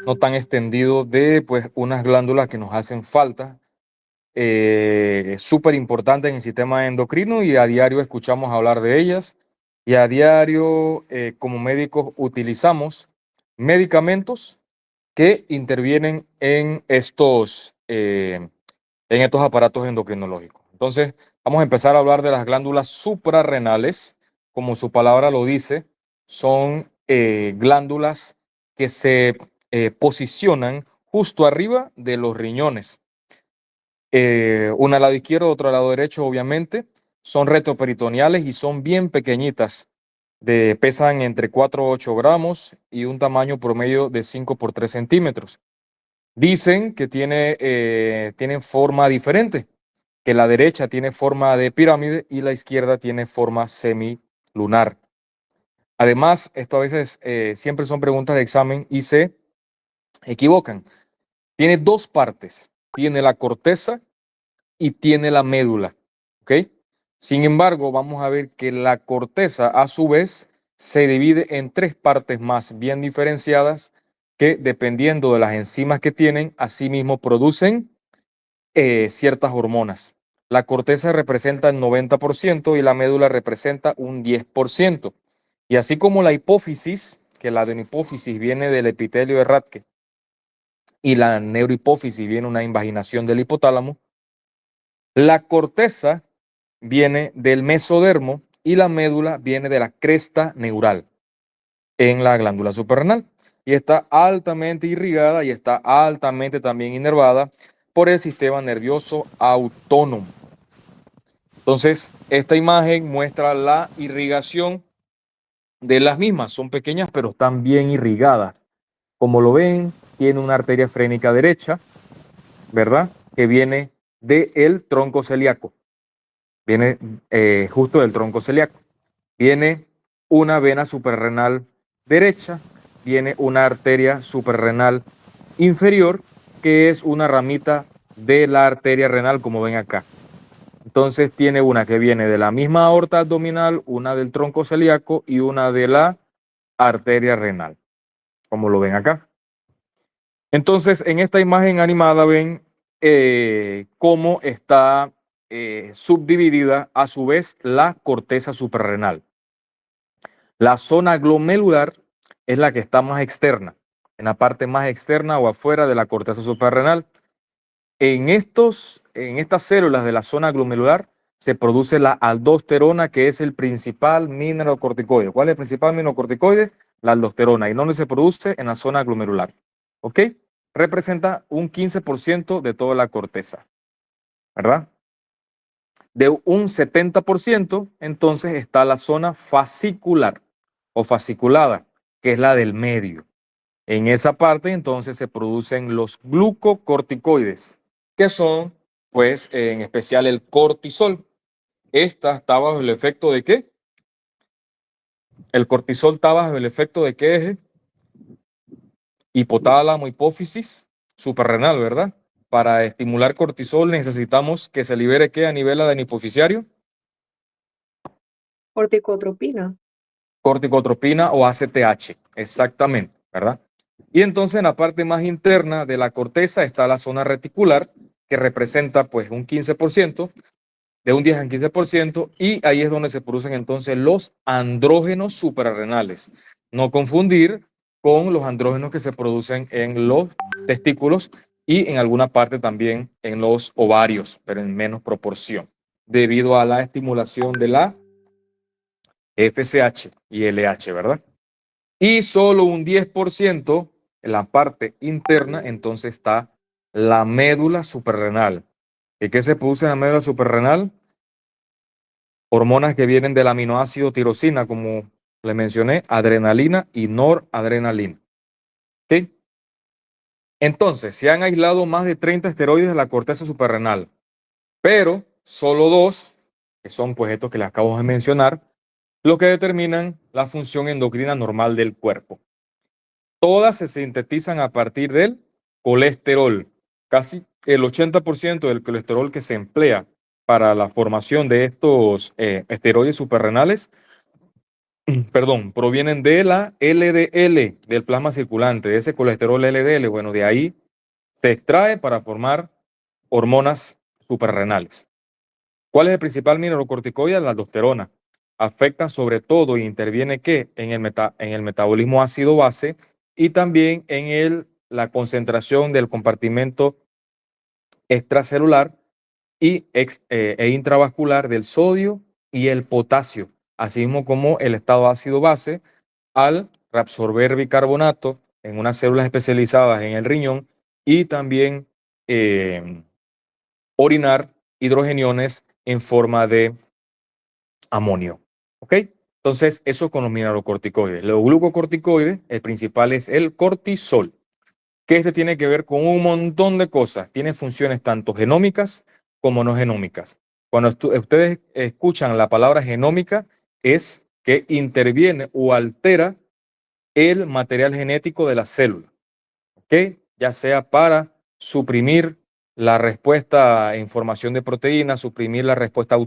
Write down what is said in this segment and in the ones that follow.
no tan extendido de pues unas glándulas que nos hacen falta, súper importantes en el sistema endocrino y a diario escuchamos hablar de ellas y a diario como médicos utilizamos medicamentos que intervienen en estos aparatos endocrinológicos. Entonces, vamos a empezar a hablar de las glándulas suprarrenales. Como su palabra lo dice, son glándulas que se posicionan justo arriba de los riñones. Una al lado izquierdo, otra al lado derecho, obviamente. Son retroperitoneales y son bien pequeñitas. Pesan entre 4 a 8 gramos y un tamaño promedio de 5 por 3 centímetros. Dicen que tienen forma diferente, que la derecha tiene forma de pirámide y la izquierda tiene forma semilunar. Además, esto a veces siempre son preguntas de examen y se equivocan. Tiene dos partes, tiene la corteza y tiene la médula, ¿ok? Sin embargo, vamos a ver que la corteza a su vez se divide en tres partes más bien diferenciadas que dependiendo de las enzimas que tienen, asimismo producen ciertas hormonas. La corteza representa el 90% y la médula representa un 10%. Y así como la hipófisis, que la adenohipófisis viene del epitelio de Rathke y la neurohipófisis viene una invaginación del hipotálamo, la corteza viene del mesodermo y la médula viene de la cresta neural en la glándula suprarrenal y está altamente irrigada y está altamente también inervada por el sistema nervioso autónomo. Entonces, esta imagen muestra la irrigación de las mismas. Son pequeñas, pero están bien irrigadas. Como lo ven, tiene una arteria frénica derecha, ¿verdad? Que viene del tronco celíaco. Viene justo del tronco celíaco. Viene una vena suprarrenal derecha, viene una arteria suprarrenal inferior, que es una ramita de la arteria renal, como ven acá. Entonces tiene una que viene de la misma aorta abdominal, una del tronco celíaco y una de la arteria renal, como lo ven acá. Entonces, en esta imagen animada ven cómo está subdividida a su vez la corteza suprarrenal. La zona glomerular es la que está más externa, en la parte más externa o afuera de la corteza suprarrenal. En estas células de la zona glomerular se produce la aldosterona, que es el principal mineralocorticoide. ¿Cuál es el principal mineralocorticoide? La aldosterona. ¿Y dónde se produce? En la zona glomerular. ¿Ok? Representa un 15% de toda la corteza, ¿verdad? De un 70%, entonces está la zona fascicular o fasciculada, que es la del medio. En esa parte, entonces, se producen los glucocorticoides, que son, pues, en especial el cortisol. Esta está bajo el efecto de ¿qué? El cortisol está bajo el efecto de ¿qué eje? Hipotálamo, hipófisis, suprarrenal, ¿verdad? Para estimular cortisol necesitamos que se libere ¿qué a nivel adenohipoficiario? Corticotropina. Corticotropina o ACTH, exactamente, ¿verdad? Y entonces en la parte más interna de la corteza está la zona reticular, que representa pues un 15%, de un 10 al 15%, y ahí es donde se producen entonces los andrógenos suprarrenales. No confundir con los andrógenos que se producen en los testículos y en alguna parte también en los ovarios, pero en menos proporción, debido a la estimulación de la FSH y LH, ¿verdad? Y solo un 10% en la parte interna, entonces está la médula suprarrenal. ¿Y qué se produce en la médula suprarrenal? Hormonas que vienen del aminoácido tirosina, como le mencioné, adrenalina y noradrenalina. ¿Ok? Entonces, se han aislado más de 30 esteroides de la corteza suprarrenal, pero solo dos, que son pues estos que les acabo de mencionar, los que determinan la función endocrina normal del cuerpo. Todas se sintetizan a partir del colesterol. Casi el 80% del colesterol que se emplea para la formación de estos esteroides suprarrenales perdón, provienen de la LDL, del plasma circulante, de ese colesterol LDL. Bueno, de ahí se extrae para formar hormonas suprarrenales. ¿Cuál es el principal mineralocorticoide? La aldosterona. Afecta sobre todo y interviene ¿qué? En el metabolismo ácido-base y también en la concentración del compartimento extracelular e intravascular del sodio y el potasio, así mismo como el estado ácido-base al reabsorber bicarbonato en unas células especializadas en el riñón y también eh, orinar hidrogeniones en forma de amonio. ¿Ok? Entonces, eso con los mineralocorticoides. Los glucocorticoides, el principal es el cortisol, que este tiene que ver con un montón de cosas. Tiene funciones tanto genómicas como no genómicas. Cuando ustedes escuchan la palabra genómica, es que interviene o altera el material genético de la célula, ¿ok? Ya sea para suprimir la respuesta en formación de proteínas, suprimir la respuesta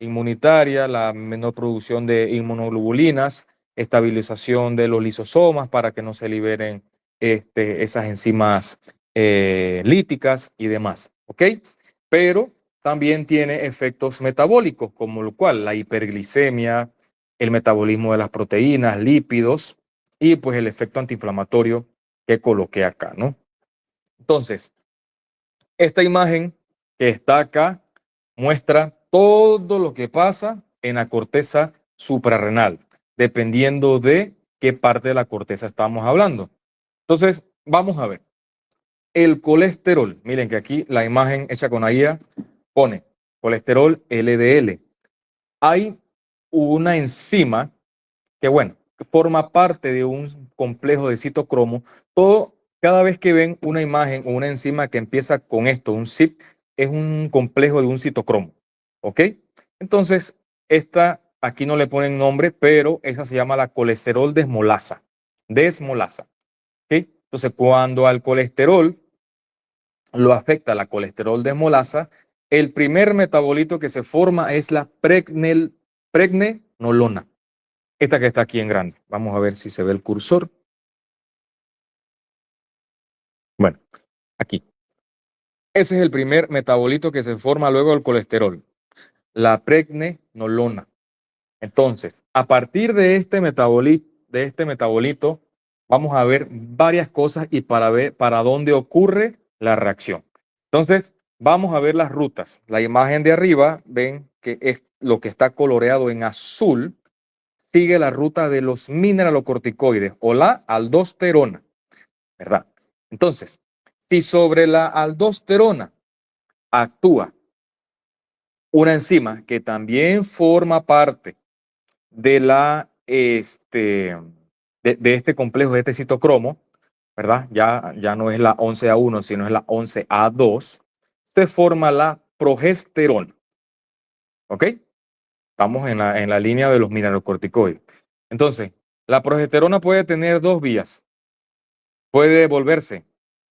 inmunitaria, la menor producción de inmunoglobulinas, estabilización de los lisosomas para que no se liberen esas enzimas líticas y demás, ¿ok? Pero también tiene efectos metabólicos, como lo cual la hiperglicemia, el metabolismo de las proteínas, lípidos y pues el efecto antiinflamatorio que coloqué acá, ¿no? Entonces, esta imagen que está acá muestra todo lo que pasa en la corteza suprarrenal, dependiendo de qué parte de la corteza estamos hablando. Entonces, vamos a ver. El colesterol, miren que aquí la imagen hecha con AIA pone colesterol LDL. Hay una enzima que, bueno, forma parte de un complejo de citocromo. Cada vez que ven una imagen o una enzima que empieza con esto, un CYP, es un complejo de un citocromo, ¿ok? Entonces, esta aquí no le ponen nombre, pero esa se llama la colesterol desmolasa, ¿ok? Entonces, cuando al colesterol lo afecta la colesterol desmolasa, el primer metabolito que se forma es la pregnenolona. Esta que está aquí en grande. Vamos a ver si se ve el cursor. Bueno, aquí. Ese es el primer metabolito que se forma luego del colesterol, la pregnenolona. Entonces, a partir de este metabolito, vamos a ver varias cosas y para ver para dónde ocurre la reacción. Entonces, vamos a ver las rutas. La imagen de arriba, ven que es lo que está coloreado en azul, sigue la ruta de los mineralocorticoides o la aldosterona, ¿verdad? Entonces, si sobre la aldosterona actúa una enzima que también forma parte de de este complejo, de este citocromo, ¿verdad? Ya no es la 11A1, sino es la 11A2, se forma la progesterona, ¿ok? Estamos en la línea de los mineralocorticoides. Entonces, la progesterona puede tener dos vías. Puede volverse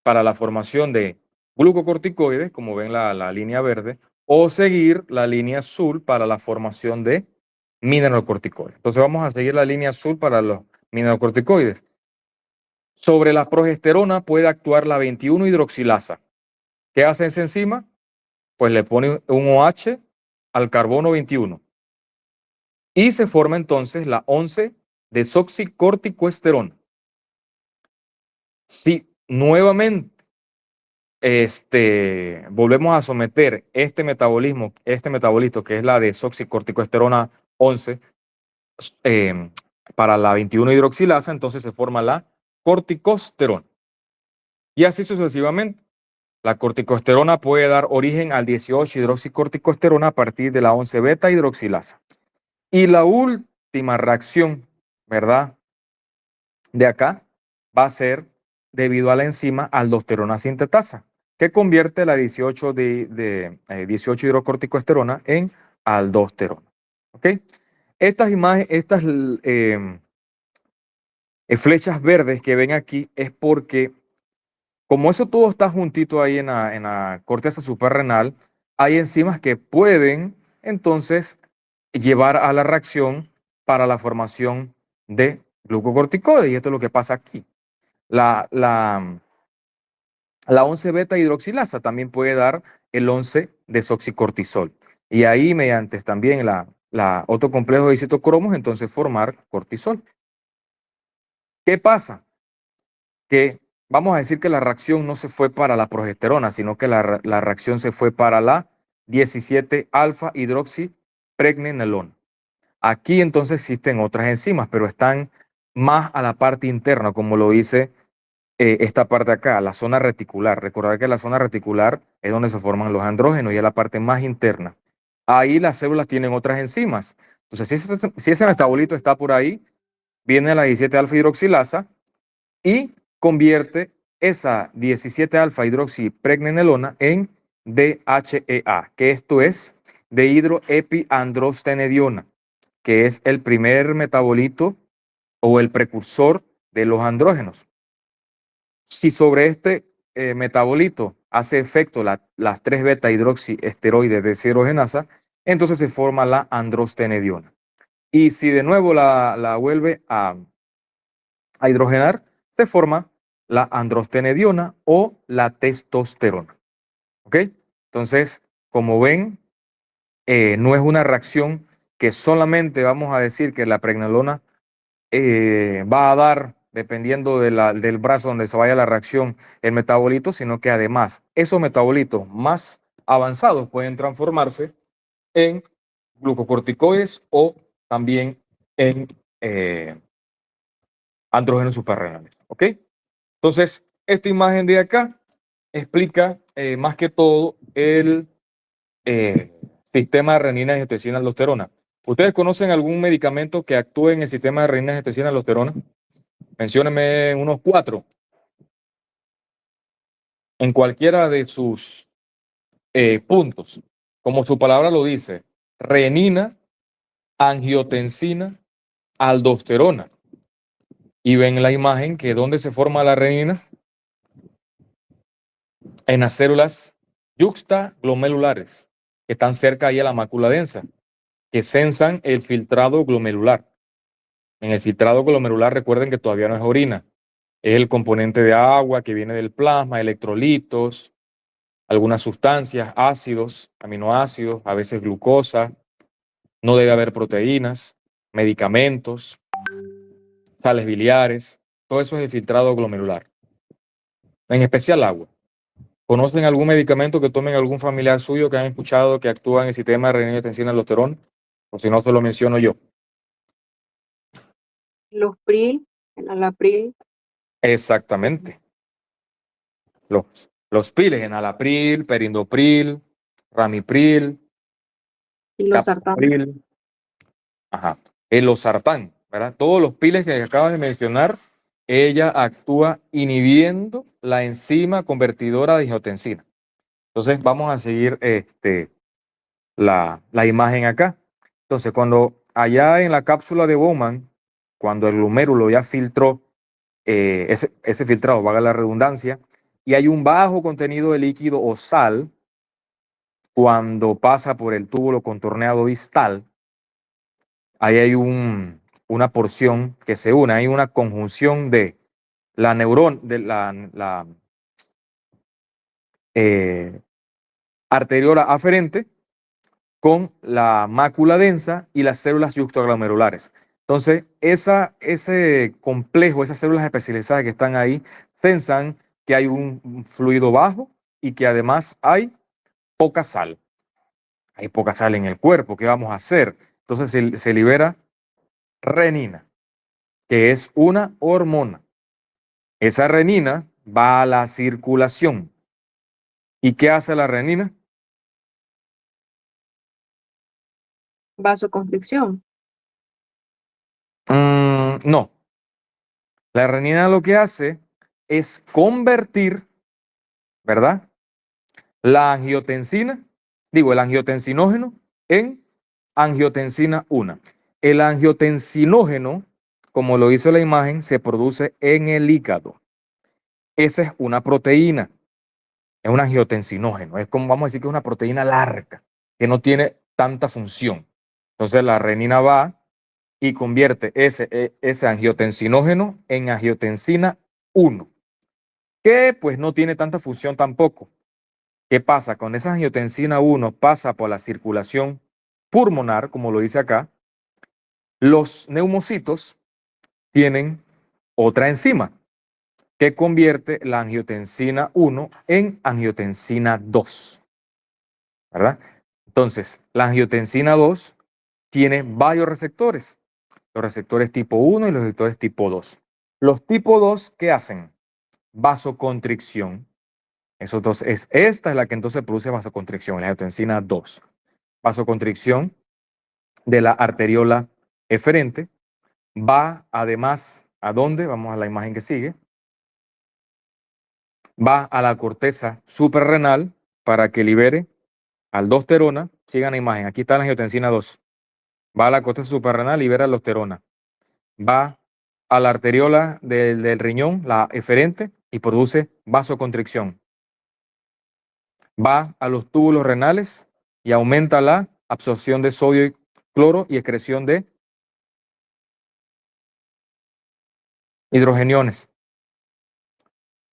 para la formación de glucocorticoides, como ven la línea verde, o seguir la línea azul para la formación de mineralocorticoides. Entonces vamos a seguir la línea azul para los mineralocorticoides. Sobre la progesterona puede actuar la 21-hidroxilasa. ¿Qué hace esa enzima? Pues le pone un OH al carbono 21 y se forma entonces la 11-desoxicorticoesterona. Si nuevamente volvemos a someter este metabolito que es la desoxicorticoesterona 11 para la 21-hidroxilasa, entonces se forma la corticosterona. Y así sucesivamente. La corticosterona puede dar origen al 18-hidroxicorticosterona a partir de la 11-beta hidroxilasa. Y la última reacción, ¿verdad? De acá va a ser debido a la enzima aldosterona sintetasa, que convierte la 18 hidrocorticoesterona en aldosterona. ¿Ok? Estas flechas verdes que ven aquí es porque, como eso todo está juntito ahí en la corteza suprarrenal, hay enzimas que pueden entonces llevar a la reacción para la formación de glucocorticoides. Y esto es lo que pasa aquí. La 11-beta hidroxilasa también puede dar el 11-desoxicortisol. Y ahí, mediante también la otro complejo de citocromos, entonces formar cortisol. ¿Qué pasa? Que vamos a decir que la reacción no se fue para la progesterona, sino que la reacción se fue para la 17-alfa hidroxipregnenolona. Aquí entonces existen otras enzimas, pero están más a la parte interna, como lo dice esta parte acá, la zona reticular. Recordar que la zona reticular es donde se forman los andrógenos y es la parte más interna. Ahí las células tienen otras enzimas. Entonces, si ese metabolito está por ahí, viene la 17-alfa hidroxilasa y convierte esa 17-alfa hidroxipregnenolona en DHEA, que esto es dehidroepiandrostenediona, que es el primer metabolito o el precursor de los andrógenos. Si sobre este metabolito hace efecto las 3-beta hidroxiesteroides deshidrogenasa, entonces se forma la androstenediona. Y si de nuevo la vuelve a hidrogenar, se forma la androstenediona o la testosterona. ¿Ok? Entonces, como ven, no es una reacción que solamente vamos a decir que la pregnenolona va a dar, dependiendo del brazo donde se vaya la reacción, el metabolito, sino que además esos metabolitos más avanzados pueden transformarse en glucocorticoides o también en andrógenos suprarrenales. ¿Ok? Entonces, esta imagen de acá explica más que todo el sistema de renina, angiotensina, aldosterona. ¿Ustedes conocen algún medicamento que actúe en el sistema de renina, angiotensina, aldosterona? Menciónenme unos 4 en cualquiera de sus puntos. Como su palabra lo dice, renina, angiotensina, aldosterona. Y ven la imagen que ¿dónde se forma la renina? En las células yuxtaglomerulares, que están cerca ahí a la mácula densa, que sensan el filtrado glomerular. En el filtrado glomerular, recuerden que todavía no es orina, es el componente de agua que viene del plasma, electrolitos, algunas sustancias, ácidos, aminoácidos, a veces glucosa, no debe haber proteínas, medicamentos, sales biliares, todo eso es el filtrado glomerular, en especial agua. ¿Conocen algún medicamento que tomen algún familiar suyo que han escuchado que actúa en el sistema de renina, angiotensina, aldosterona? O si no, se lo menciono yo. Lospril, enalapril. Exactamente. Los piles, enalapril, perindopril, ramipril, Y los sartán. captopril, ajá, el losartán, ¿verdad? Todos los piles que acabas de mencionar, ella actúa inhibiendo la enzima convertidora de angiotensina. Entonces vamos a seguir la imagen acá. Entonces, cuando allá en la cápsula de Bowman, cuando el glomérulo ya filtró ese filtrado, valga la redundancia, y hay un bajo contenido de líquido o sal, cuando pasa por el túbulo contorneado distal, ahí hay una porción que se une, hay una conjunción de la neurona, de la arteriola aferente con la mácula densa y las células yuxtaglomerulares. Entonces, ese complejo, esas células especializadas que están ahí, sensan que hay un fluido bajo y que además hay poca sal. Hay poca sal en el cuerpo, ¿qué vamos a hacer? Entonces se libera renina, que es una hormona. Esa renina va a la circulación. ¿Y qué hace la renina? Vasoconstricción. No. La renina lo que hace es convertir, ¿verdad? La angiotensina, el angiotensinógeno en angiotensina 1. El angiotensinógeno, como lo hizo la imagen, se produce en el hígado. Esa es una proteína, es un angiotensinógeno. Es como, vamos a decir que es una proteína larga, que no tiene tanta función. Entonces la renina va y convierte ese angiotensinógeno en angiotensina 1, que pues no tiene tanta función tampoco. ¿Qué pasa? Con esa angiotensina 1 pasa por la circulación pulmonar, como lo dice acá. Los neumocitos tienen otra enzima que convierte la angiotensina 1 en angiotensina 2, ¿verdad? Entonces, la angiotensina 2 tiene varios receptores, los receptores tipo 1 y los receptores tipo 2. Los tipo 2, ¿qué hacen? Vasoconstricción. Esos dos, esta es la que entonces produce vasoconstricción, la angiotensina 2. Vasoconstricción de la arteriola eferente. Va además, ¿a dónde? Vamos a la imagen que sigue. Va a la corteza suprarrenal para que libere aldosterona. Sigan la imagen, aquí está la angiotensina 2. Va a la corteza suprarrenal, libera aldosterona. Va a la arteriola del riñón, la eferente, y produce vasoconstricción. Va a los túbulos renales y aumenta la absorción de sodio y cloro y excreción de hidrogeniones.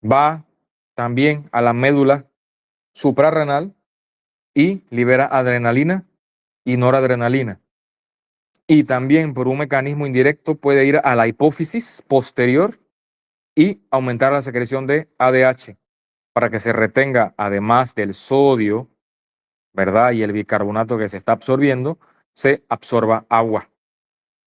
Va también a la médula suprarrenal y libera adrenalina y noradrenalina. Y también por un mecanismo indirecto puede ir a la hipófisis posterior y aumentar la secreción de ADH para que se retenga, además del sodio, ¿verdad? Y el bicarbonato que se está absorbiendo, se absorba agua.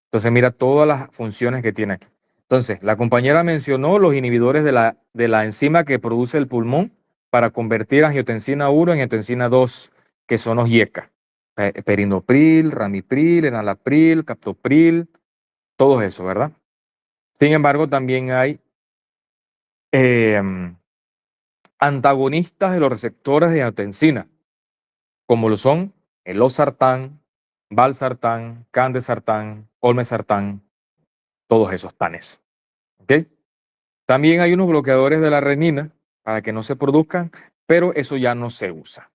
Entonces mira todas las funciones que tiene aquí. Entonces, la compañera mencionó los inhibidores de la enzima que produce el pulmón para convertir angiotensina 1 en angiotensina 2, que son los IECA. Perindopril, ramipril, enalapril, captopril, todo eso, ¿verdad? Sin embargo, también hay antagonistas de los receptores de angiotensina, como lo son el losartán, valsartán, candesartán, olmesartán, todos esos tanes. ¿Ok? También hay unos bloqueadores de la renina para que no se produzcan, pero eso ya no se usa.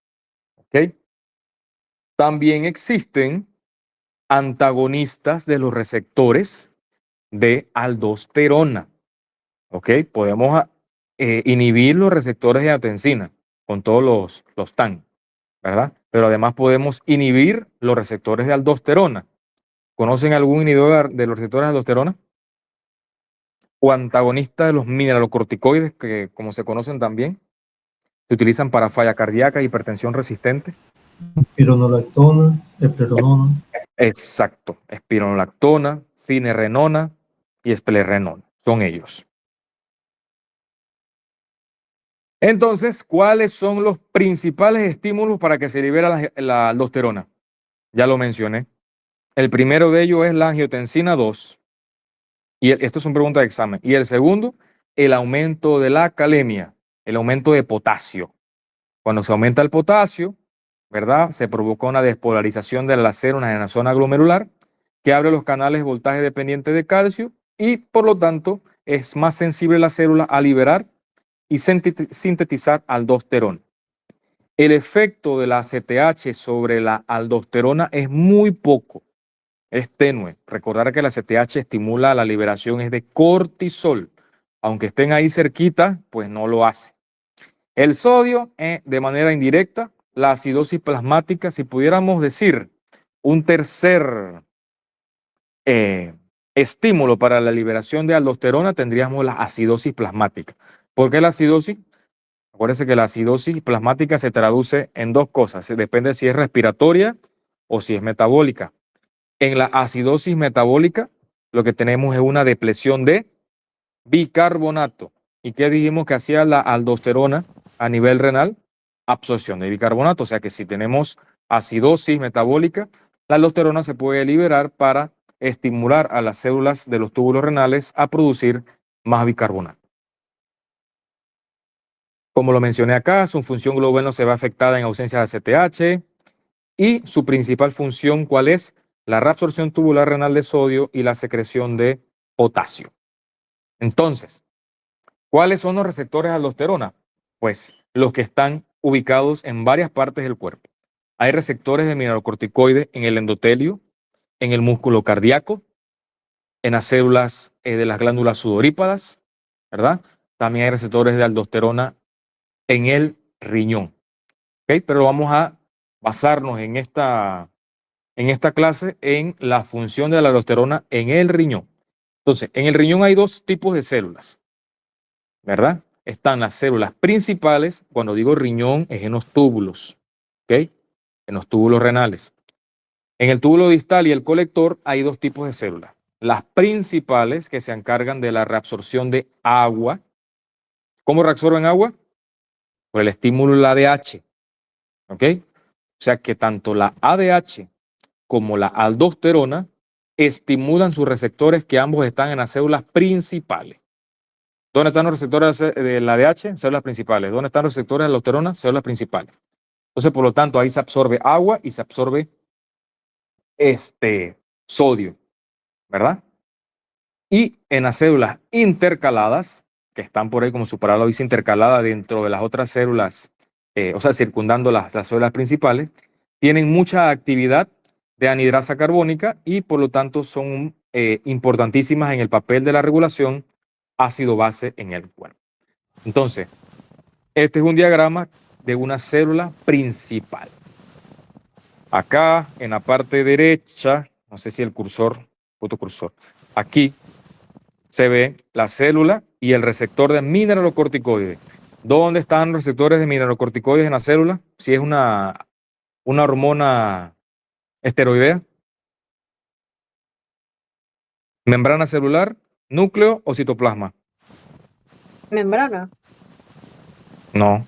¿Ok? También existen antagonistas de los receptores de aldosterona. ¿Ok? Podemos inhibir los receptores de angiotensina con todos los TAN, ¿verdad? Pero además podemos inhibir los receptores de aldosterona. ¿Conocen algún inhibidor de los receptores de aldosterona? O antagonista de los mineralocorticoides, que como se conocen también, se utilizan para falla cardíaca e hipertensión resistente. Spironolactona, eplerenona. Exacto, espironolactona, finerenona y esplerenona, son ellos. Entonces, ¿cuáles son los principales estímulos para que se libere la aldosterona? Ya lo mencioné. El primero de ellos es la angiotensina 2. Y esto es una pregunta de examen. Y el segundo, el aumento de la calemia, el aumento de potasio. Cuando se aumenta el potasio, ¿verdad? Se provoca una despolarización de las células en la zona glomerular que abre los canales de voltaje dependiente de calcio y por lo tanto es más sensible la célula a liberar y sintetizar aldosterona. El efecto de la ACTH sobre la aldosterona es muy poco, es tenue. Recordar que la ACTH estimula la liberación es de cortisol. Aunque estén ahí cerquita, pues no lo hace. El sodio, de manera indirecta, la acidosis plasmática, si pudiéramos decir un tercer estímulo para la liberación de aldosterona, tendríamos la acidosis plasmática. ¿Por qué la acidosis? Acuérdense que la acidosis plasmática se traduce en dos cosas, depende si es respiratoria o si es metabólica. En la acidosis metabólica, lo que tenemos es una depresión de bicarbonato. ¿Y qué dijimos que hacía la aldosterona a nivel renal? Absorción de bicarbonato. O sea que si tenemos acidosis metabólica, la aldosterona se puede liberar para estimular a las células de los túbulos renales a producir más bicarbonato. Como lo mencioné acá, su función global no se ve afectada en ausencia de ACTH y su principal función, ¿cuál es? La reabsorción tubular renal de sodio y la secreción de potasio. Entonces, ¿cuáles son los receptores de aldosterona? Pues los que están ubicados en varias partes del cuerpo. Hay receptores de mineralocorticoides en el endotelio, en el músculo cardíaco, en las células de las glándulas sudoríparas, ¿verdad? También hay receptores de aldosterona en el riñón. ¿Ok? Pero vamos a basarnos en esta clase en la función de la aldosterona en el riñón. Entonces, en el riñón hay dos tipos de células, ¿verdad? Están las células principales, cuando digo riñón es en los túbulos, ¿ok? En los túbulos renales. En el túbulo distal y el colector hay dos tipos de células. Las principales, que se encargan de la reabsorción de agua. ¿Cómo reabsorben agua? Por el estímulo ADH, ¿ok? O sea que tanto la ADH como la aldosterona estimulan sus receptores, que ambos están en las células principales. ¿Dónde están los receptores del ADH? Células principales. ¿Dónde están los receptores de la aldosterona? Células principales. Entonces, por lo tanto, ahí se absorbe agua y se absorbe sodio, ¿verdad? Y en las células intercaladas, que están por ahí como su palabra dice, intercalada dentro de las otras células, o sea, circundando las células principales, tienen mucha actividad de anhidrasa carbónica y por lo tanto son importantísimas en el papel de la regulación ácido-base en el cuerpo. Entonces, este es un diagrama de una célula principal. Acá en la parte derecha, no sé si el cursor, fotocursor, aquí se ve la célula y el receptor de mineralocorticoides. ¿Dónde están los receptores de mineralocorticoides en la célula? Si es una hormona esteroidea. Membrana celular, núcleo o citoplasma. Membrana. No,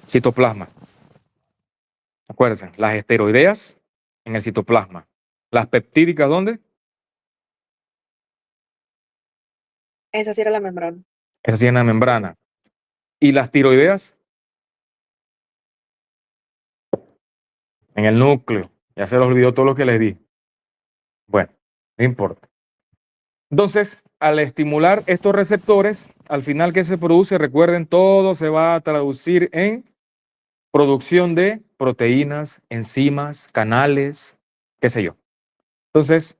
citoplasma. Acuérdense, las esteroideas en el citoplasma. Las peptídicas, ¿dónde? Esa sí era la membrana. Esa sí en la membrana. ¿Y las tiroideas? En el núcleo. Ya se les olvidó todo lo que les di. Bueno, no importa. Entonces, al estimular estos receptores, al final, ¿qué se produce? Recuerden, todo se va a traducir en producción de proteínas, enzimas, canales, qué sé yo. Entonces,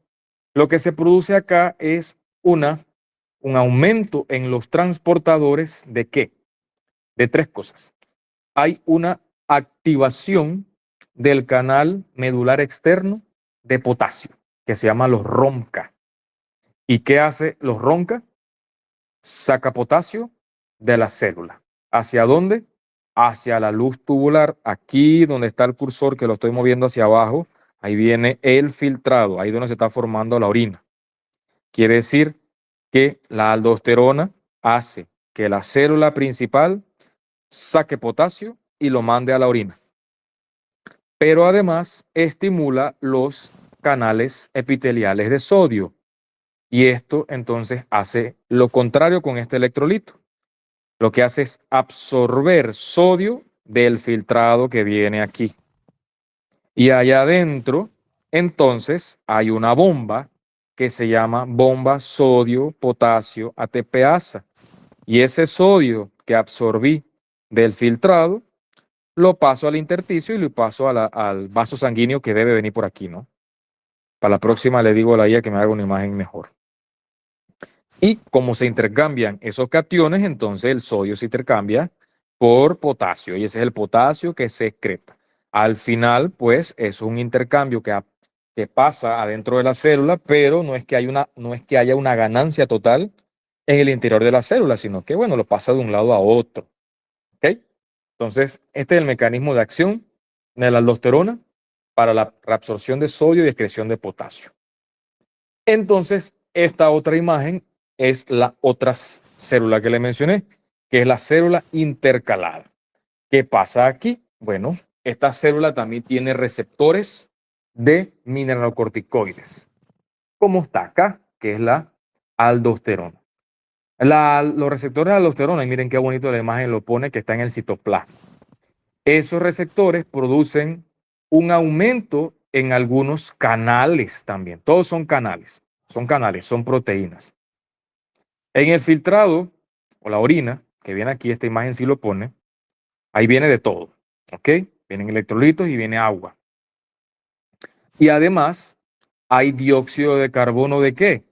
lo que se produce acá es un aumento en los transportadores de ¿qué? De tres cosas. Hay una activación del canal medular externo de potasio, que se llama los ROMCA. ¿Y qué hace los ROMCA? Saca potasio de la célula. ¿Hacia dónde? Hacia la luz tubular. Aquí donde está el cursor, que lo estoy moviendo hacia abajo, ahí viene el filtrado, ahí donde se está formando la orina. Quiere decir que la aldosterona hace que la célula principal saque potasio y lo mande a la orina. Pero además estimula los canales epiteliales de sodio. Y esto entonces hace lo contrario con este electrolito. Lo que hace es absorber sodio del filtrado que viene aquí. Y allá adentro, entonces, hay una bomba que se llama bomba sodio-potasio ATPasa. Y ese sodio que absorbí del filtrado, lo paso al intersticio y lo paso al vaso sanguíneo que debe venir por aquí, ¿no? Para la próxima le digo a la IA que me haga una imagen mejor. Y como se intercambian esos cationes, entonces el sodio se intercambia por potasio y ese es el potasio que se excreta. Al final, pues, es un intercambio que pasa adentro de la célula, pero no es que haya una ganancia total en el interior de la célula, sino que, bueno, lo pasa de un lado a otro. ¿Ok? Entonces, este es el mecanismo de acción de la aldosterona para la reabsorción de sodio y excreción de potasio. Entonces, esta otra imagen es la otra célula que le mencioné, que es la célula intercalada. ¿Qué pasa aquí? Bueno, esta célula también tiene receptores de mineralocorticoides, como está acá, que es la aldosterona. Los receptores de aldosterona, y miren qué bonito la imagen lo pone, que está en el citoplasma. Esos receptores producen un aumento en algunos canales también. Todos son canales, son proteínas. En el filtrado o la orina, que viene aquí, esta imagen sí lo pone, ahí viene de todo, ¿ok? Vienen electrolitos y viene agua. Y además, hay dióxido de carbono ¿de qué?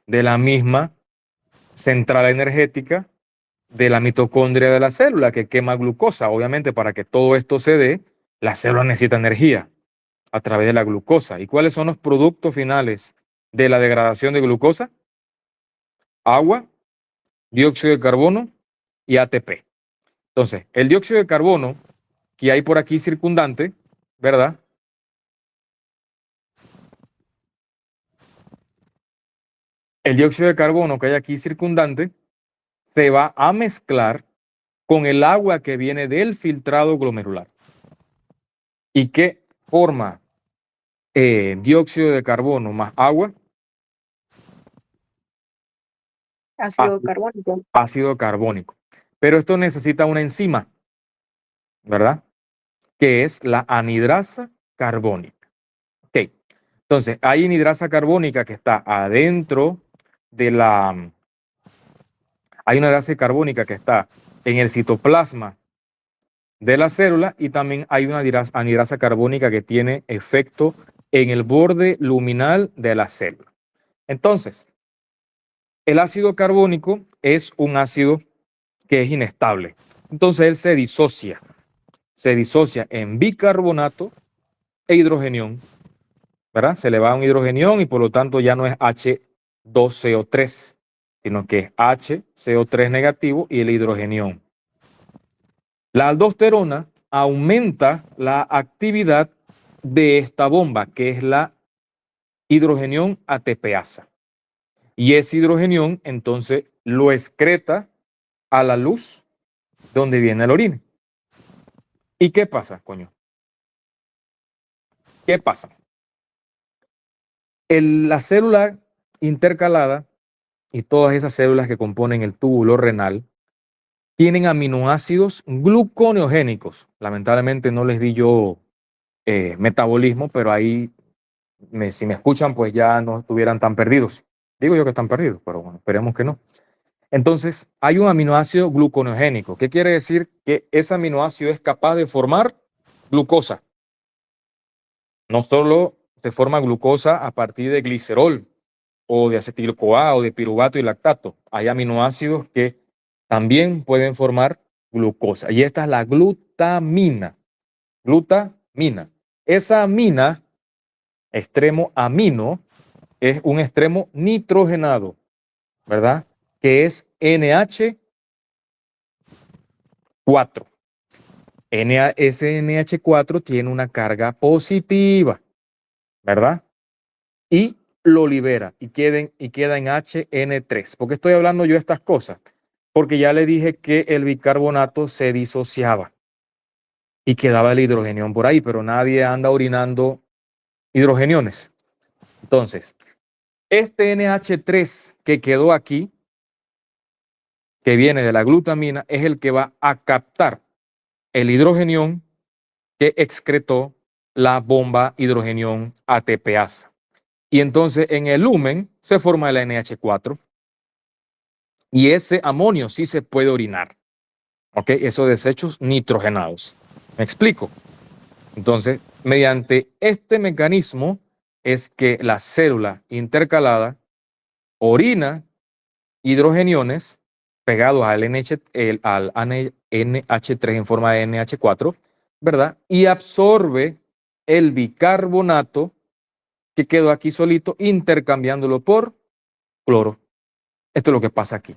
De la misma central energética de la mitocondria de la célula que quema glucosa. Obviamente, para que todo esto se dé, la célula necesita energía a través de la glucosa. ¿Y cuáles son los productos finales de la degradación de glucosa? Agua, dióxido de carbono y ATP. Entonces, el dióxido de carbono que hay por aquí circundante, ¿verdad? El dióxido de carbono que hay aquí circundante se va a mezclar con el agua que viene del filtrado glomerular. ¿Y qué forma dióxido de carbono más agua? Ácido carbónico. Ácido carbónico. Pero esto necesita una enzima, ¿verdad? Que es la anhidrasa carbónica. Ok. Entonces, hay anhidrasa carbónica que está adentro de la... Hay una anhidrasa carbónica que está en el citoplasma de la célula y también hay una anhidrasa carbónica que tiene efecto en el borde luminal de la célula. Entonces, el ácido carbónico es un ácido que es inestable. Entonces, él se disocia en bicarbonato e hidrogenión, ¿verdad? Se le va un hidrogenión y por lo tanto ya no es H2CO3, sino que es HCO3 negativo y el hidrogenión. La aldosterona aumenta la actividad de esta bomba, que es la hidrogenión ATPasa. Y ese hidrogenión entonces lo excreta a la luz donde viene el orina. ¿Y qué pasa, coño? ¿Qué pasa? La célula intercalada y todas esas células que componen el túbulo renal tienen aminoácidos gluconeogénicos. Lamentablemente no les di yo metabolismo, pero ahí, si me escuchan, pues ya no estuvieran tan perdidos. Digo yo que están perdidos, pero bueno, esperemos que no. Entonces, hay un aminoácido gluconeogénico. ¿Qué quiere decir? Que ese aminoácido es capaz de formar glucosa. No solo se forma glucosa a partir de glicerol o de acetil-CoA o de piruvato y lactato. Hay aminoácidos que también pueden formar glucosa. Y esta es la glutamina. Glutamina. Esa amina, extremo amino, es un extremo nitrogenado, ¿verdad? Que es NH4. Ese NH4 tiene una carga positiva, ¿verdad? Y lo libera y queda en HN3. ¿Por qué estoy hablando yo de estas cosas? Porque ya le dije que el bicarbonato se disociaba y quedaba el hidrogenión por ahí, pero nadie anda orinando hidrogeniones. Entonces, este NH3 que quedó aquí, que viene de la glutamina, es el que va a captar el hidrogenión que excretó la bomba hidrogenión ATPasa. Y entonces en el lumen se forma el NH4 y ese amonio sí se puede orinar. ¿Ok? Esos desechos nitrogenados. ¿Me explico? Entonces, mediante este mecanismo es que la célula intercalada orina hidrogeniones pegados al NH3 en forma de NH4, ¿verdad? Y absorbe el bicarbonato que quedó aquí solito, intercambiándolo por cloro. Esto es lo que pasa aquí.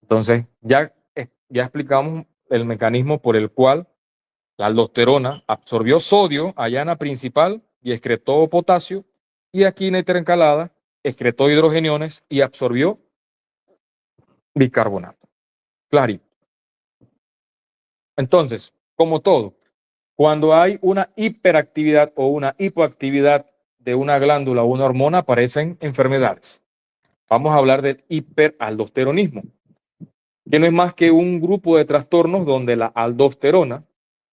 Entonces, ya explicamos el mecanismo por el cual la aldosterona absorbió sodio allá en la principal y excretó potasio, y aquí en la intercalada excretó hidrogeniones y absorbió bicarbonato. Clarito. Entonces, como todo, cuando hay una hiperactividad o una hipoactividad de una glándula o una hormona, aparecen enfermedades. Vamos a hablar del hiperaldosteronismo, que no es más que un grupo de trastornos donde la aldosterona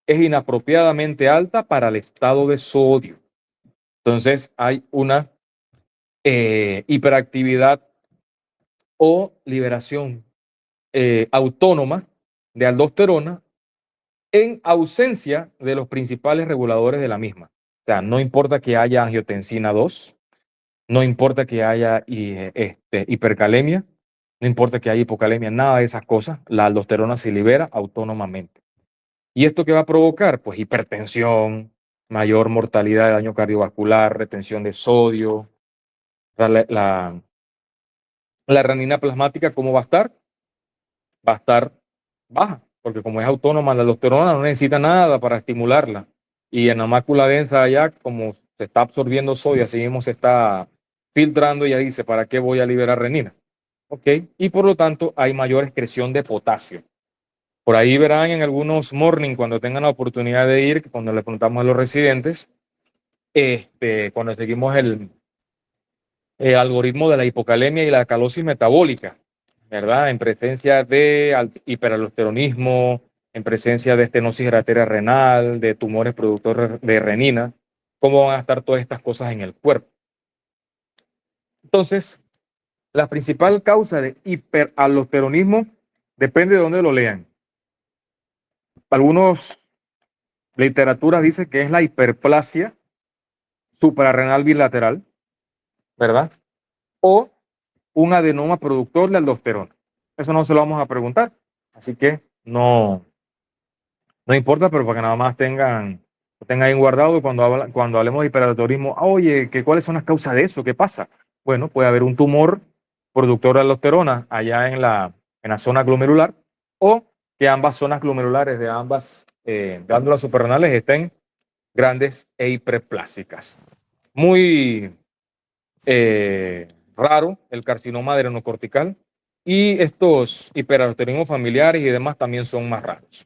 es inapropiadamente alta para el estado de sodio. Entonces hay una hiperactividad o liberación autónoma de aldosterona en ausencia de los principales reguladores de la misma. O sea, no importa que haya angiotensina 2, no importa que haya hipercalemia, no importa que haya hipocalemia, nada de esas cosas, la aldosterona se libera autónomamente. ¿Y esto qué va a provocar? Pues hipertensión, mayor mortalidad de daño cardiovascular, retención de sodio. La renina plasmática, ¿cómo va a estar? Va a estar baja, porque como es autónoma, la aldosterona no necesita nada para estimularla. Y en la mácula densa allá, como se está absorbiendo sodio, así mismo se está filtrando, ya dice, ¿para qué voy a liberar renina? ¿Ok? Y por lo tanto hay mayor excreción de potasio. Por ahí verán en algunos morning, cuando tengan la oportunidad de ir, cuando le preguntamos a los residentes, cuando seguimos el algoritmo de la hipocalemia y la alcalosis metabólica, ¿verdad? En presencia de hiperaldosteronismo, en presencia de estenosis de la arteria renal, de tumores productores de renina, cómo van a estar todas estas cosas en el cuerpo. Entonces, la principal causa de hiperaldosteronismo depende de dónde lo lean. Algunos literaturas dicen que es la hiperplasia suprarrenal bilateral, ¿verdad? O un adenoma productor de aldosterona. Eso no se lo vamos a preguntar, así que no importa, pero para que nada más tengan ahí guardado cuando hablemos de hiperaldosteronismo, oye, ¿cuáles son las causas de eso? ¿Qué pasa? Bueno, puede haber un tumor productor de aldosterona allá en la zona glomerular, o que ambas zonas glomerulares de ambas glándulas suprarrenales estén grandes e hiperplásicas. Muy raro el carcinoma adrenocortical, y estos hiperaldosteronismos familiares y demás también son más raros.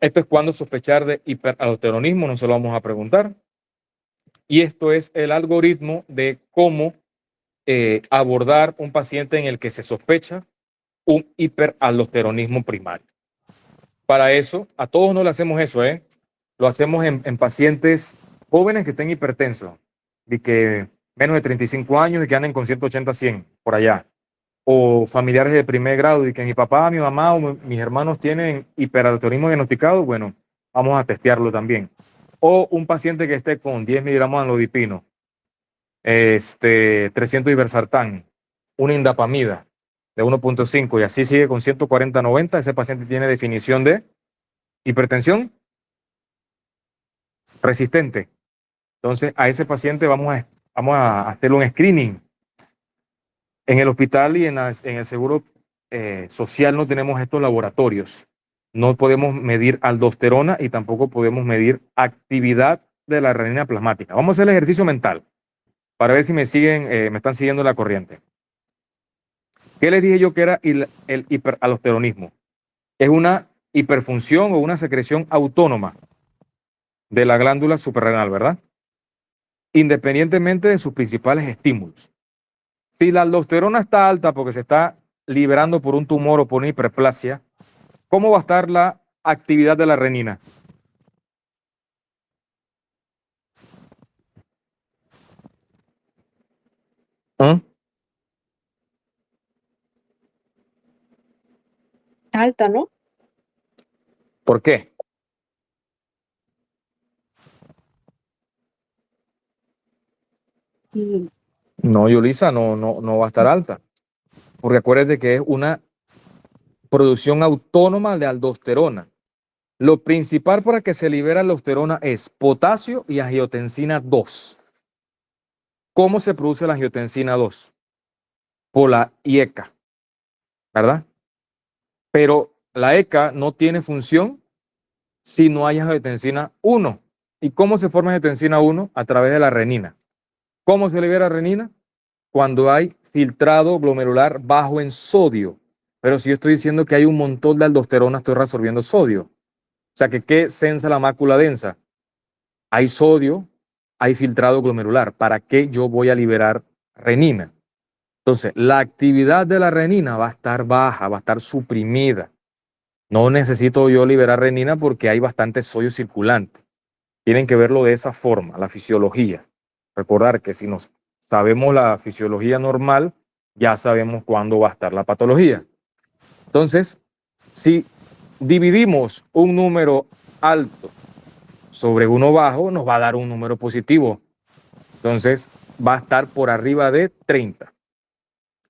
Esto es cuando sospechar de hiperaldosteronismo, no se lo vamos a preguntar. Y esto es el algoritmo de cómo abordar un paciente en el que se sospecha un hiperaldosteronismo primario. Para eso, a todos no le hacemos eso, lo hacemos en pacientes jóvenes que estén hipertensos, y que menos de 35 años y que anden con 180, 100, por allá. O familiares de primer grado y que mi papá, mi mamá o mis hermanos tienen hiperaldosteronismo diagnosticado, bueno, vamos a testearlo también. O un paciente que esté con 10 miligramos de amlodipino, 300 iversartán, una indapamida de 1.5 y así sigue con 140-90, ese paciente tiene definición de hipertensión resistente. Entonces, a ese paciente vamos a hacerle un screening. En el hospital y en el seguro social no tenemos estos laboratorios. No podemos medir aldosterona y tampoco podemos medir actividad de la renina plasmática. Vamos a hacer el ejercicio mental para ver si me están siguiendo la corriente. ¿Qué les dije yo que era el hiperaldosteronismo? Es una hiperfunción o una secreción autónoma de la glándula suprarrenal, ¿verdad? Independientemente de sus principales estímulos. Si la aldosterona está alta porque se está liberando por un tumor o por una hiperplasia, ¿cómo va a estar la actividad de la renina? ¿Ah? Alta, ¿no? ¿Por qué? Mm, No, Yulisa, no va a estar alta. Porque acuérdate que es una producción autónoma de aldosterona. Lo principal para que se libere aldosterona es potasio y angiotensina 2. ¿Cómo se produce la angiotensina 2? Por la ECA, ¿verdad? Pero la ECA no tiene función si no hay angiotensina 1. ¿Y cómo se forma angiotensina 1? A través de la renina. ¿Cómo se libera renina? Cuando hay filtrado glomerular bajo en sodio. Pero si yo estoy diciendo que hay un montón de aldosterona, estoy reabsorbiendo sodio. O sea, que ¿qué sensa la mácula densa? Hay sodio, hay filtrado glomerular. ¿Para qué yo voy a liberar renina? Entonces, la actividad de la renina va a estar baja, va a estar suprimida. No necesito yo liberar renina porque hay bastante sodio circulante. Tienen que verlo de esa forma, la fisiología. Recordar que si nos sabemos la fisiología normal, ya sabemos cuándo va a estar la patología. Entonces, si dividimos un número alto sobre uno bajo, nos va a dar un número positivo. Entonces va a estar por arriba de 30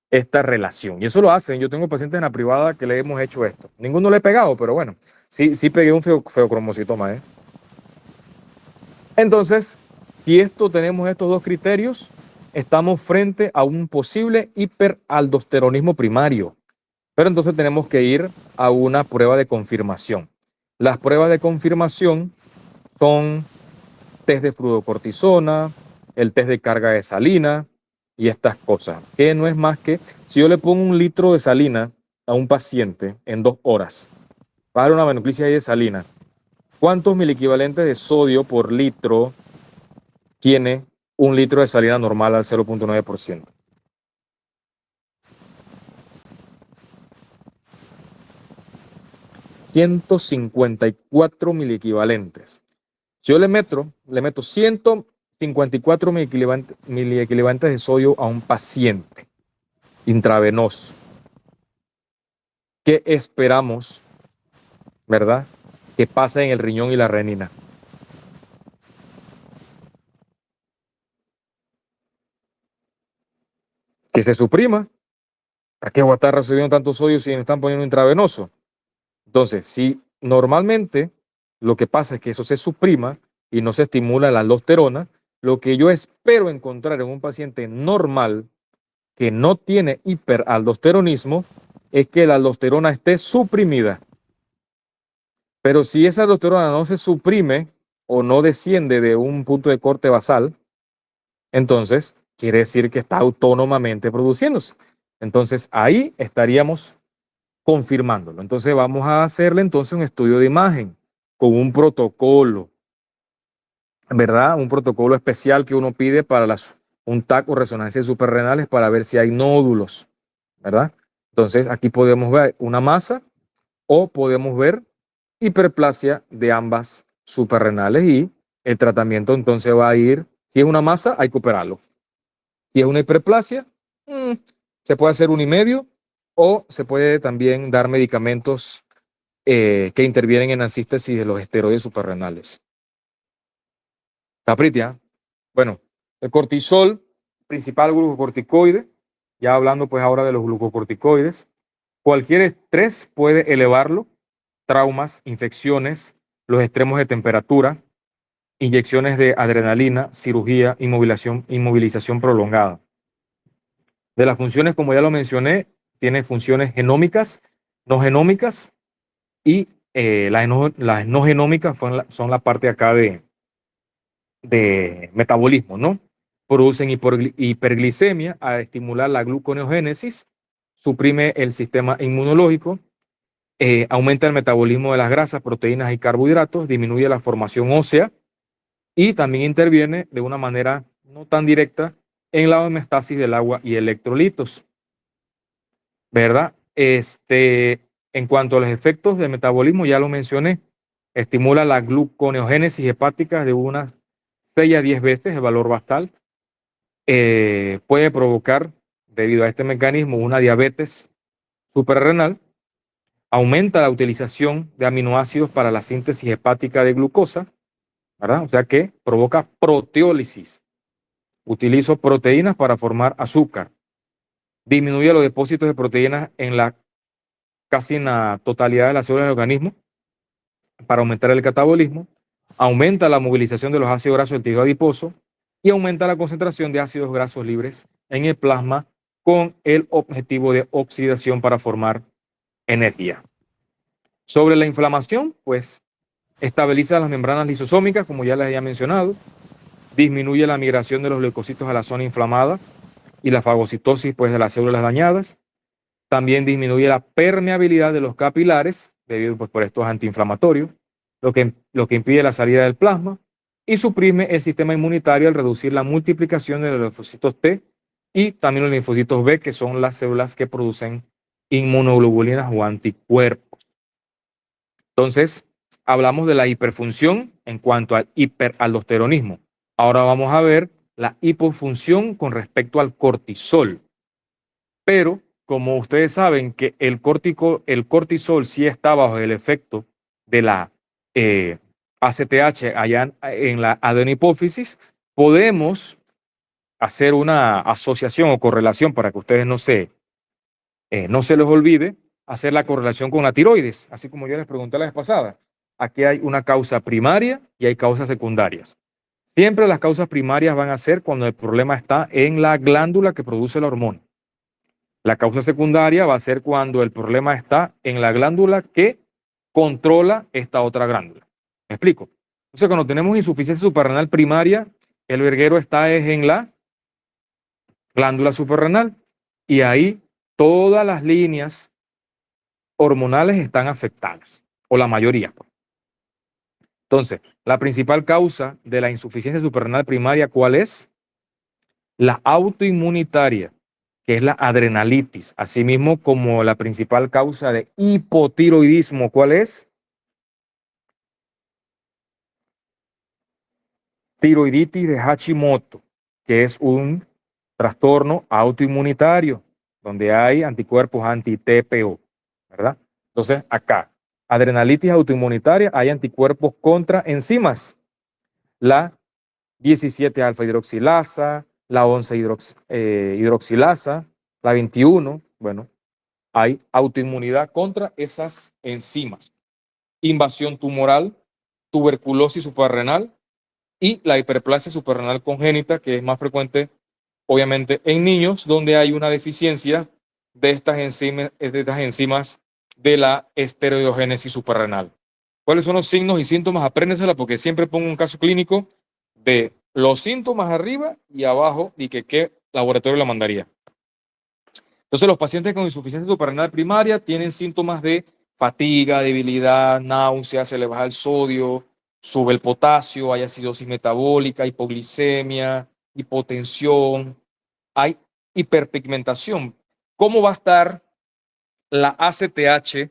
esta relación. Y eso lo hacen. Yo tengo pacientes en la privada que le hemos hecho esto. Ninguno le he pegado, pero bueno, sí pegué un feocromocitoma. Entonces, si tenemos estos dos criterios, estamos frente a un posible hiperaldosteronismo primario. Pero entonces tenemos que ir a una prueba de confirmación. Las pruebas de confirmación son test de fluorocortisona, el test de carga de salina y estas cosas, que no es más que si yo le pongo 1 litro de salina a un paciente en 2 horas, va a dar una venoclisis de salina. ¿Cuántos miliequivalentes de sodio por litro tiene 1 litro de salina normal al 0.9%? ...154 miliequivalentes. Si yo le meto 154 miliequivalentes de sodio a un paciente intravenoso, ¿qué esperamos, verdad, que pase en el riñón y la renina? Que se suprima. ¿Para qué voy a estar recibiendo tanto sodio si me están poniendo intravenoso? Entonces, si normalmente lo que pasa es que eso se suprima y no se estimula la aldosterona, lo que yo espero encontrar en un paciente normal que no tiene hiperaldosteronismo es que la aldosterona esté suprimida. Pero si esa aldosterona no se suprime o no desciende de un punto de corte basal, entonces quiere decir que está autónomamente produciéndose. Entonces ahí estaríamos confirmándolo. Entonces vamos a hacerle entonces un estudio de imagen con un protocolo, ¿verdad? Un protocolo especial que uno pide para un TAC o resonancia suprarrenales para ver si hay nódulos, ¿verdad? Entonces aquí podemos ver una masa o podemos ver hiperplasia de ambas suprarrenales y el tratamiento entonces va a ir, si es una masa hay que operarlo. Si es una hiperplasia, se puede hacer 1,5 o se puede también dar medicamentos que intervienen en la síntesis de los esteroides suprarrenales. Capritia. Bueno, el cortisol, principal glucocorticoide, ya hablando pues ahora de los glucocorticoides, cualquier estrés puede elevarlo, traumas, infecciones, los extremos de temperatura, inyecciones de adrenalina, cirugía, inmovilización prolongada. De las funciones, como ya lo mencioné, tiene funciones genómicas, no genómicas, y las no genómicas son la parte acá de metabolismo, ¿no? Producen hiperglicemia a estimular la gluconeogénesis, suprime el sistema inmunológico, aumenta el metabolismo de las grasas, proteínas y carbohidratos, disminuye la formación ósea y también interviene de una manera no tan directa en la homeostasis del agua y electrolitos, ¿verdad? En cuanto a los efectos del metabolismo, ya lo mencioné, estimula la gluconeogénesis hepática de unas 6 a 10 veces el valor basal, puede provocar, debido a este mecanismo, una diabetes suprarrenal, aumenta la utilización de aminoácidos para la síntesis hepática de glucosa, ¿verdad? O sea que provoca proteólisis. Utilizo proteínas para formar azúcar. Disminuye los depósitos de proteínas casi en la totalidad de las células del organismo para aumentar el catabolismo. Aumenta la movilización de los ácidos grasos del tejido adiposo y aumenta la concentración de ácidos grasos libres en el plasma con el objetivo de oxidación para formar energía. Sobre la inflamación, pues estabiliza las membranas lisosómicas, como ya les había mencionado, disminuye la migración de los leucocitos a la zona inflamada y la fagocitosis pues, de las células dañadas. También disminuye la permeabilidad de los capilares, debido pues, por estos antiinflamatorios, lo que impide la salida del plasma, y suprime el sistema inmunitario al reducir la multiplicación de los linfocitos T y también los linfocitos B, que son las células que producen inmunoglobulinas o anticuerpos. Entonces, hablamos de la hiperfunción en cuanto al hiperaldosteronismo. Ahora vamos a ver la hipofunción con respecto al cortisol. Pero, como ustedes saben que el cortisol sí está bajo el efecto de la ACTH allá en la adenohipófisis, podemos hacer una asociación o correlación para que ustedes no se les olvide, hacer la correlación con la tiroides, así como yo les pregunté la vez pasada. Aquí hay una causa primaria y hay causas secundarias. Siempre las causas primarias van a ser cuando el problema está en la glándula que produce la hormona. La causa secundaria va a ser cuando el problema está en la glándula que controla esta otra glándula. ¿Me explico? Entonces, cuando tenemos insuficiencia suprarrenal primaria, el verguero está en la glándula suprarrenal y ahí todas las líneas hormonales están afectadas, o la mayoría. Entonces, la principal causa de la insuficiencia suprarrenal primaria, ¿cuál es? La autoinmunitaria, que es la adrenalitis, asimismo como la principal causa de hipotiroidismo, ¿cuál es? Tiroiditis de Hashimoto, que es un trastorno autoinmunitario, donde hay anticuerpos anti-TPO, ¿verdad? Entonces, acá, adrenalitis autoinmunitaria, hay anticuerpos contra enzimas, la 17-alfa hidroxilasa, la 11 hidroxilasa, la 21, bueno, hay autoinmunidad contra esas enzimas. Invasión tumoral, tuberculosis suprarrenal y la hiperplasia suprarrenal congénita, que es más frecuente, obviamente, en niños, donde hay una deficiencia de estas enzimas de la esteroidogénesis suprarrenal. ¿Cuáles son los signos y síntomas? Apréndensela porque siempre pongo un caso clínico de los síntomas arriba y abajo y que qué laboratorio la mandaría. Entonces, los pacientes con insuficiencia suprarrenal primaria tienen síntomas de fatiga, debilidad, náusea, se le baja el sodio, sube el potasio, hay acidosis metabólica, hipoglicemia, hipotensión, hay hiperpigmentación. ¿Cómo va a estar la ACTH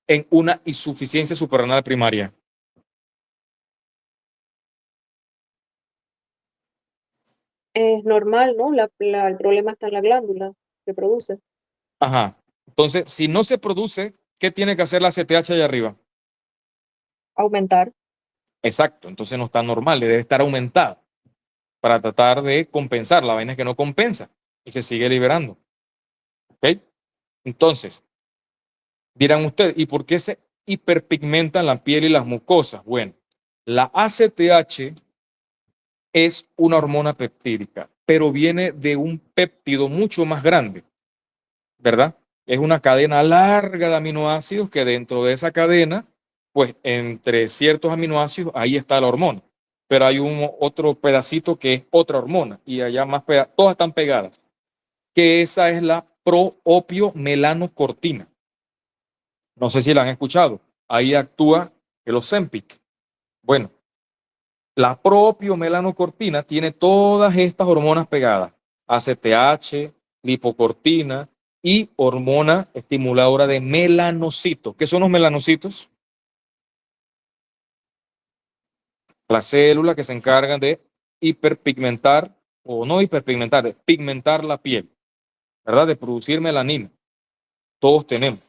en una insuficiencia suprarrenal primaria? Es normal, ¿no? El problema está en la glándula que produce. Ajá. Entonces, si no se produce, ¿qué tiene que hacer la ACTH allá arriba? Aumentar. Exacto. Entonces no está normal, debe estar aumentada para tratar de compensar. La vaina es que no compensa y se sigue liberando. ¿Ok? Entonces, dirán ustedes, ¿y por qué se hiperpigmentan la piel y las mucosas? Bueno, la ACTH es una hormona peptídica, pero viene de un péptido mucho más grande, ¿verdad? Es una cadena larga de aminoácidos que dentro de esa cadena, pues entre ciertos aminoácidos, ahí está la hormona. Pero hay otro pedacito que es otra hormona y allá más todas están pegadas, que esa es la proopiomelanocortina. No sé si la han escuchado. Ahí actúa el Ozempic. Bueno, la proopiomelanocortina tiene todas estas hormonas pegadas. ACTH, lipocortina y hormona estimuladora de melanocitos. ¿Qué son los melanocitos? Las células que se encargan de hiperpigmentar, o no hiperpigmentar, de pigmentar la piel, ¿verdad? De producir melanina. Todos tenemos.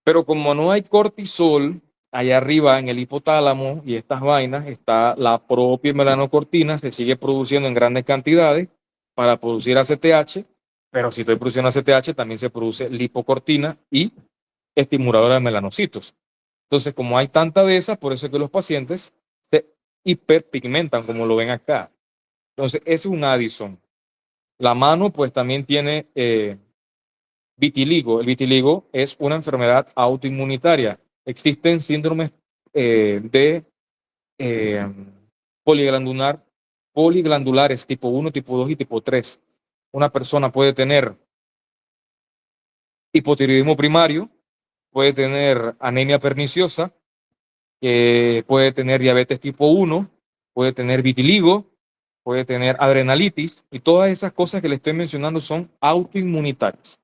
Pero como no hay cortisol, allá arriba en el hipotálamo y estas vainas está la propia melanocortina, se sigue produciendo en grandes cantidades para producir ACTH, pero si estoy produciendo ACTH también se produce lipocortina y estimuladora de melanocitos. Entonces, como hay tanta de esas, por eso es que los pacientes se hiperpigmentan, como lo ven acá. Entonces, ese es un Addison. La mano, pues también tiene vitiligo. El vitiligo es una enfermedad autoinmunitaria. Existen síndromes de poliglandulares tipo 1, tipo 2 y tipo 3. Una persona puede tener hipotiroidismo primario, puede tener anemia perniciosa, puede tener diabetes tipo 1, puede tener vitiligo, puede tener adrenalitis y todas esas cosas que le estoy mencionando son autoinmunitarias.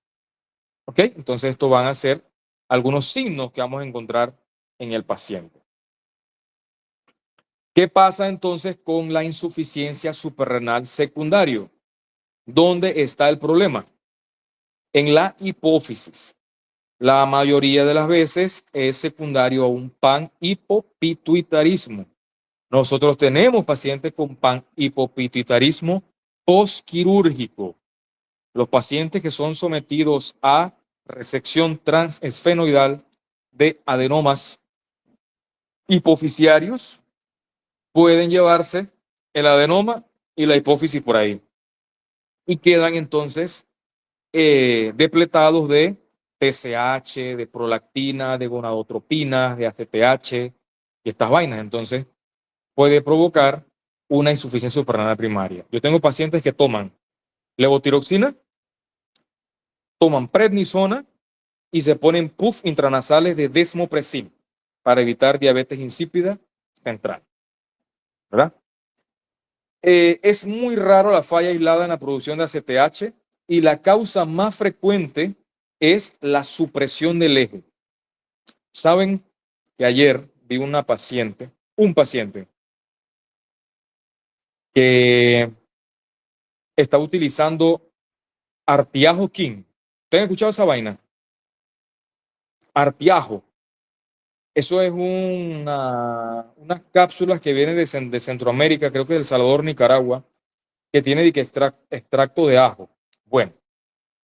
¿Ok? Entonces, estos van a ser algunos signos que vamos a encontrar en el paciente. ¿Qué pasa entonces con la insuficiencia suprarrenal secundario? ¿Dónde está el problema? En la hipófisis. La mayoría de las veces es secundario a un panhipopituitarismo. Nosotros tenemos pacientes con panhipopituitarismo Postquirúrgico. Los pacientes que son sometidos a resección transesfenoidal de adenomas hipofisiarios pueden llevarse el adenoma y la hipófisis por ahí. Y quedan entonces depletados de TSH, de prolactina, de gonadotropina, de ACTH y estas vainas. Entonces puede provocar una insuficiencia suprarrenal primaria. Yo tengo pacientes que toman levotiroxina, toman prednisona y se ponen puff intranasales de desmopressin para evitar diabetes insípida central, ¿verdad? Es muy raro la falla aislada en la producción de ACTH y la causa más frecuente es la supresión del eje. Saben que ayer vi un paciente que está utilizando Artiajo King. ¿Ustedes han escuchado esa vaina? Artiajo. Eso es unas cápsulas que vienen de Centroamérica, creo que de El Salvador, Nicaragua, que tiene extracto de ajo. Bueno,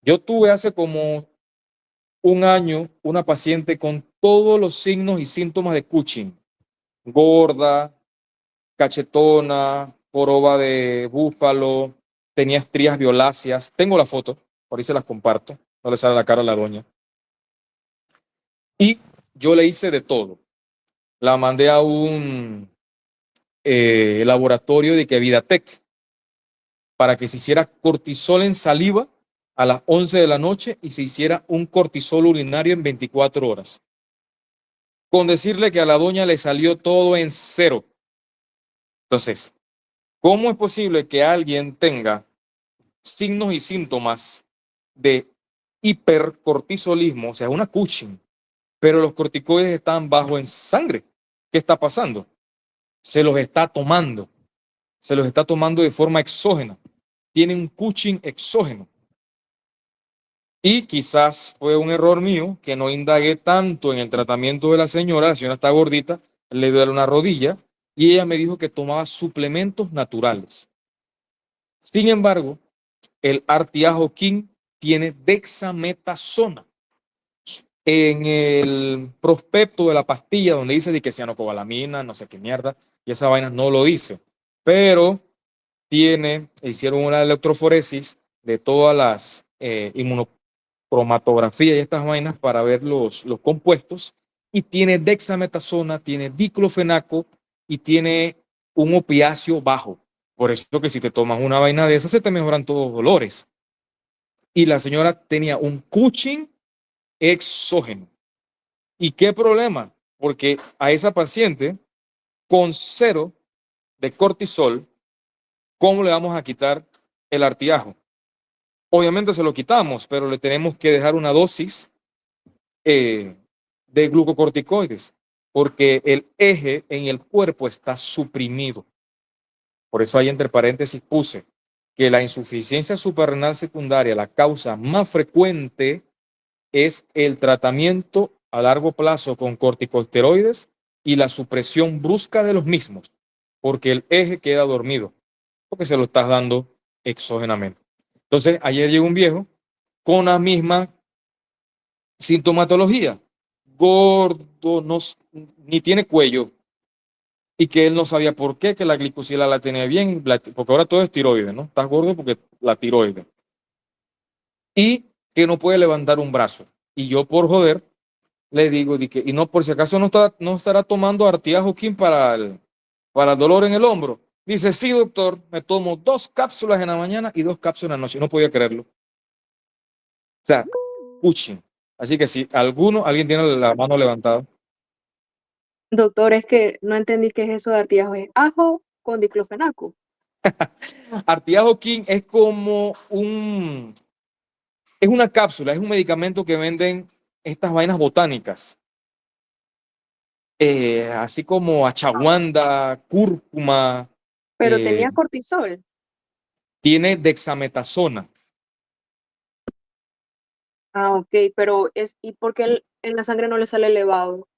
yo tuve hace como un año una paciente con todos los signos y síntomas de Cushing. Gorda, cachetona, joroba de búfalo, tenía estrías violáceas. Tengo la foto, por ahí se las comparto. No le sale la cara a la doña. Y yo le hice de todo. La mandé a un laboratorio de Vidatec para que se hiciera cortisol en saliva a las 11 de la noche y se hiciera un cortisol urinario en 24 horas. Con decirle que a la doña le salió todo en cero. Entonces, ¿cómo es posible que alguien tenga signos y síntomas de hipercortisolismo, o sea, una Cushing, pero los corticoides están bajo en sangre? ¿Qué está pasando? Se los está tomando de forma exógena. Tiene un Cushing exógeno. Y quizás fue un error mío que no indagué tanto en el tratamiento de la señora está gordita, le duele una rodilla y ella me dijo que tomaba suplementos naturales. Sin embargo, el Artiajo King tiene dexametasona. En el prospecto de la pastilla donde dice de que cianocobalamina, no sé qué mierda, y esa vaina no lo dice, pero hicieron una electroforesis de todas las inmunocromatografías y estas vainas para ver los compuestos, y tiene dexametasona, tiene diclofenaco y tiene un opiáceo bajo. Por eso que si te tomas una vaina de esas se te mejoran todos los dolores. Y la señora tenía un Cushing exógeno. ¿Y qué problema? Porque a esa paciente con 0 de cortisol, ¿cómo le vamos a quitar el artiajo? Obviamente se lo quitamos, pero le tenemos que dejar una dosis de glucocorticoides, porque el eje en el cuerpo está suprimido. Por eso ahí entre paréntesis puse que la insuficiencia suprarrenal secundaria, la causa más frecuente es el tratamiento a largo plazo con corticosteroides y la supresión brusca de los mismos, porque el eje queda dormido, porque se lo estás dando exógenamente. Entonces, ayer llegó un viejo con la misma sintomatología, gordo, no, ni tiene cuello, y que él no sabía por qué, que la glicosila la tenía bien, porque ahora todo es tiroides, ¿no? Estás gordo porque la tiroides. Y que no puede levantar un brazo. Y yo por joder le digo, y no, por si acaso no estará tomando Artiajo King para el dolor en el hombro. Dice, sí, doctor, me tomo 2 cápsulas en la mañana y 2 cápsulas en la noche. No podía creerlo. O sea, Cushing. Así que si alguien tiene la mano levantada. Doctor, es que no entendí qué es eso de artiajo. Es ajo con diclofenaco. Artiajo King es como es una cápsula, es un medicamento que venden estas vainas botánicas. Así como achaguanda, cúrcuma, Pero eh, tenía cortisol. tiene dexametasona. Ah, ok, pero ¿y por qué en la sangre no le sale elevado?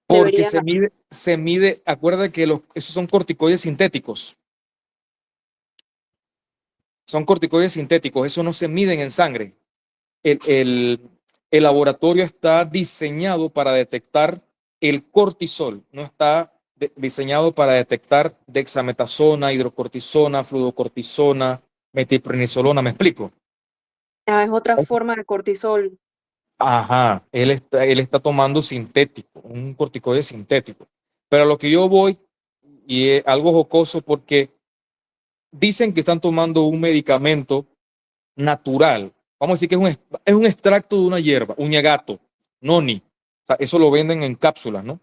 Porque Debería, se mide, acuerda que esos son corticoides sintéticos. son corticoides sintéticos, eso no se miden en sangre. El, el, el laboratorio está diseñado para detectar el cortisol, no está diseñado para detectar dexametasona, hidrocortisona, fluocortisona, metilprednisolona, ¿me explico? Ah, es otra forma de cortisol. Ajá, él está tomando sintético, un corticoide sintético. Pero a lo que yo voy, y es algo jocoso porque dicen que están tomando un medicamento natural. Vamos a decir que es un extracto de una hierba, un ñagato, noni. O sea, eso lo venden en cápsulas, ¿no?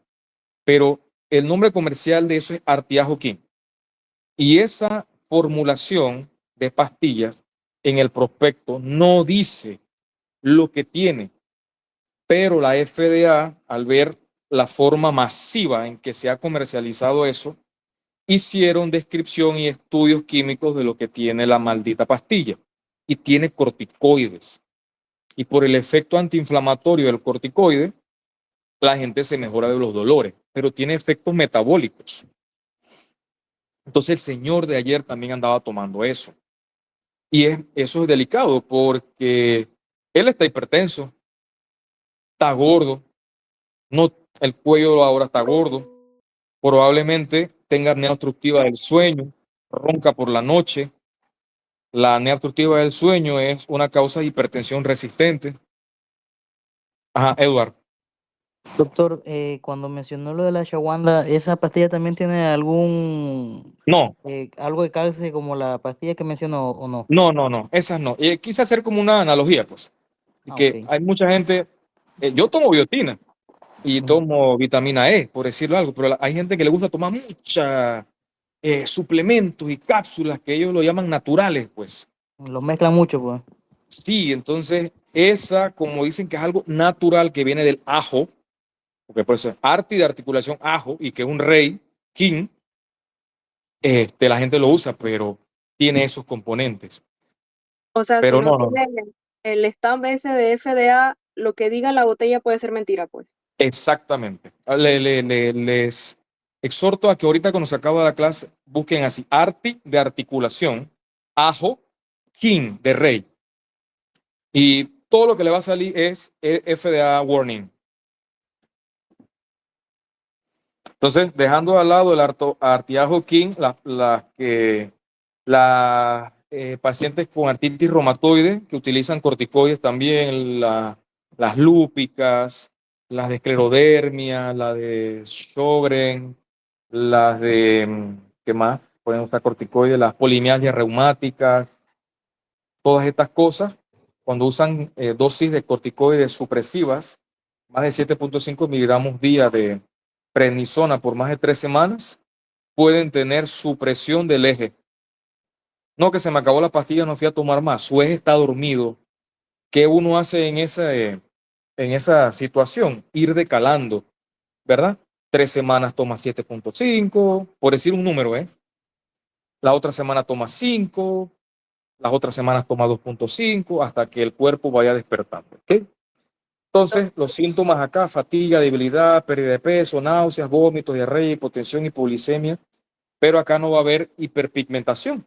Pero el nombre comercial de eso es Artiajoquín. Y esa formulación de pastillas en el prospecto no dice lo que tiene, pero la FDA, al ver la forma masiva en que se ha comercializado eso, hicieron descripción y estudios químicos de lo que tiene la maldita pastilla. Y tiene corticoides. Y por el efecto antiinflamatorio del corticoide, la gente se mejora de los dolores, pero tiene efectos metabólicos. Entonces el señor de ayer también andaba tomando eso. Y eso es delicado porque él está hipertenso, está gordo, no, el cuello ahora está gordo, probablemente tenga apnea obstructiva del sueño, ronca por la noche. La apnea obstructiva del sueño es una causa de hipertensión resistente. Ajá, Edward. Doctor, cuando mencionó lo de la ashwagandha, ¿esa pastilla también tiene algún No, algo de calcio como la pastilla que mencionó o no? no, esas no. Quise hacer como una analogía, pues, Ah, que ok. hay mucha gente, yo tomo biotina y Ujú. tomo vitamina E, por decirlo algo, pero hay gente que le gusta tomar mucha suplementos y cápsulas que ellos lo llaman naturales, pues. Lo mezclan mucho, pues. Sí, entonces esa, como dicen que es algo natural que viene del ajo, porque por eso es arte de articulación ajo y que es un rey, king, la gente lo usa, pero tiene esos componentes. O sea, si Pero no no. tiene el stamp ese de FDA, lo que diga la botella puede ser mentira, pues. Exactamente. Les exhorto a que ahorita cuando se acaba la clase busquen así, arti de articulación, ajo, king de rey. Y todo lo que le va a salir es FDA warning. Entonces, dejando al lado el artiajo king, las pacientes con artritis reumatoide que utilizan corticoides también, las lúpicas, las de esclerodermia, la de Sjögren, las de, ¿qué más? Pueden usar corticoides, las polimialgias reumáticas, todas estas cosas, cuando usan dosis de corticoides supresivas, más de 7.5 miligramos día de prednisona por más de 3 semanas, pueden tener supresión del eje. No, que se me acabó la pastilla, no fui a tomar más, su eje está dormido. ¿Qué uno hace en esa situación? Ir decalando, ¿verdad? 3 semanas toma 7.5, por decir un número, ¿eh? La otra semana toma 5, las otras semanas toma 2.5, hasta que el cuerpo vaya despertando, ¿ok? Entonces, los síntomas acá, fatiga, debilidad, pérdida de peso, náuseas, vómitos, diarrea, hipotensión, hipoglicemia, pero acá no va a haber hiperpigmentación,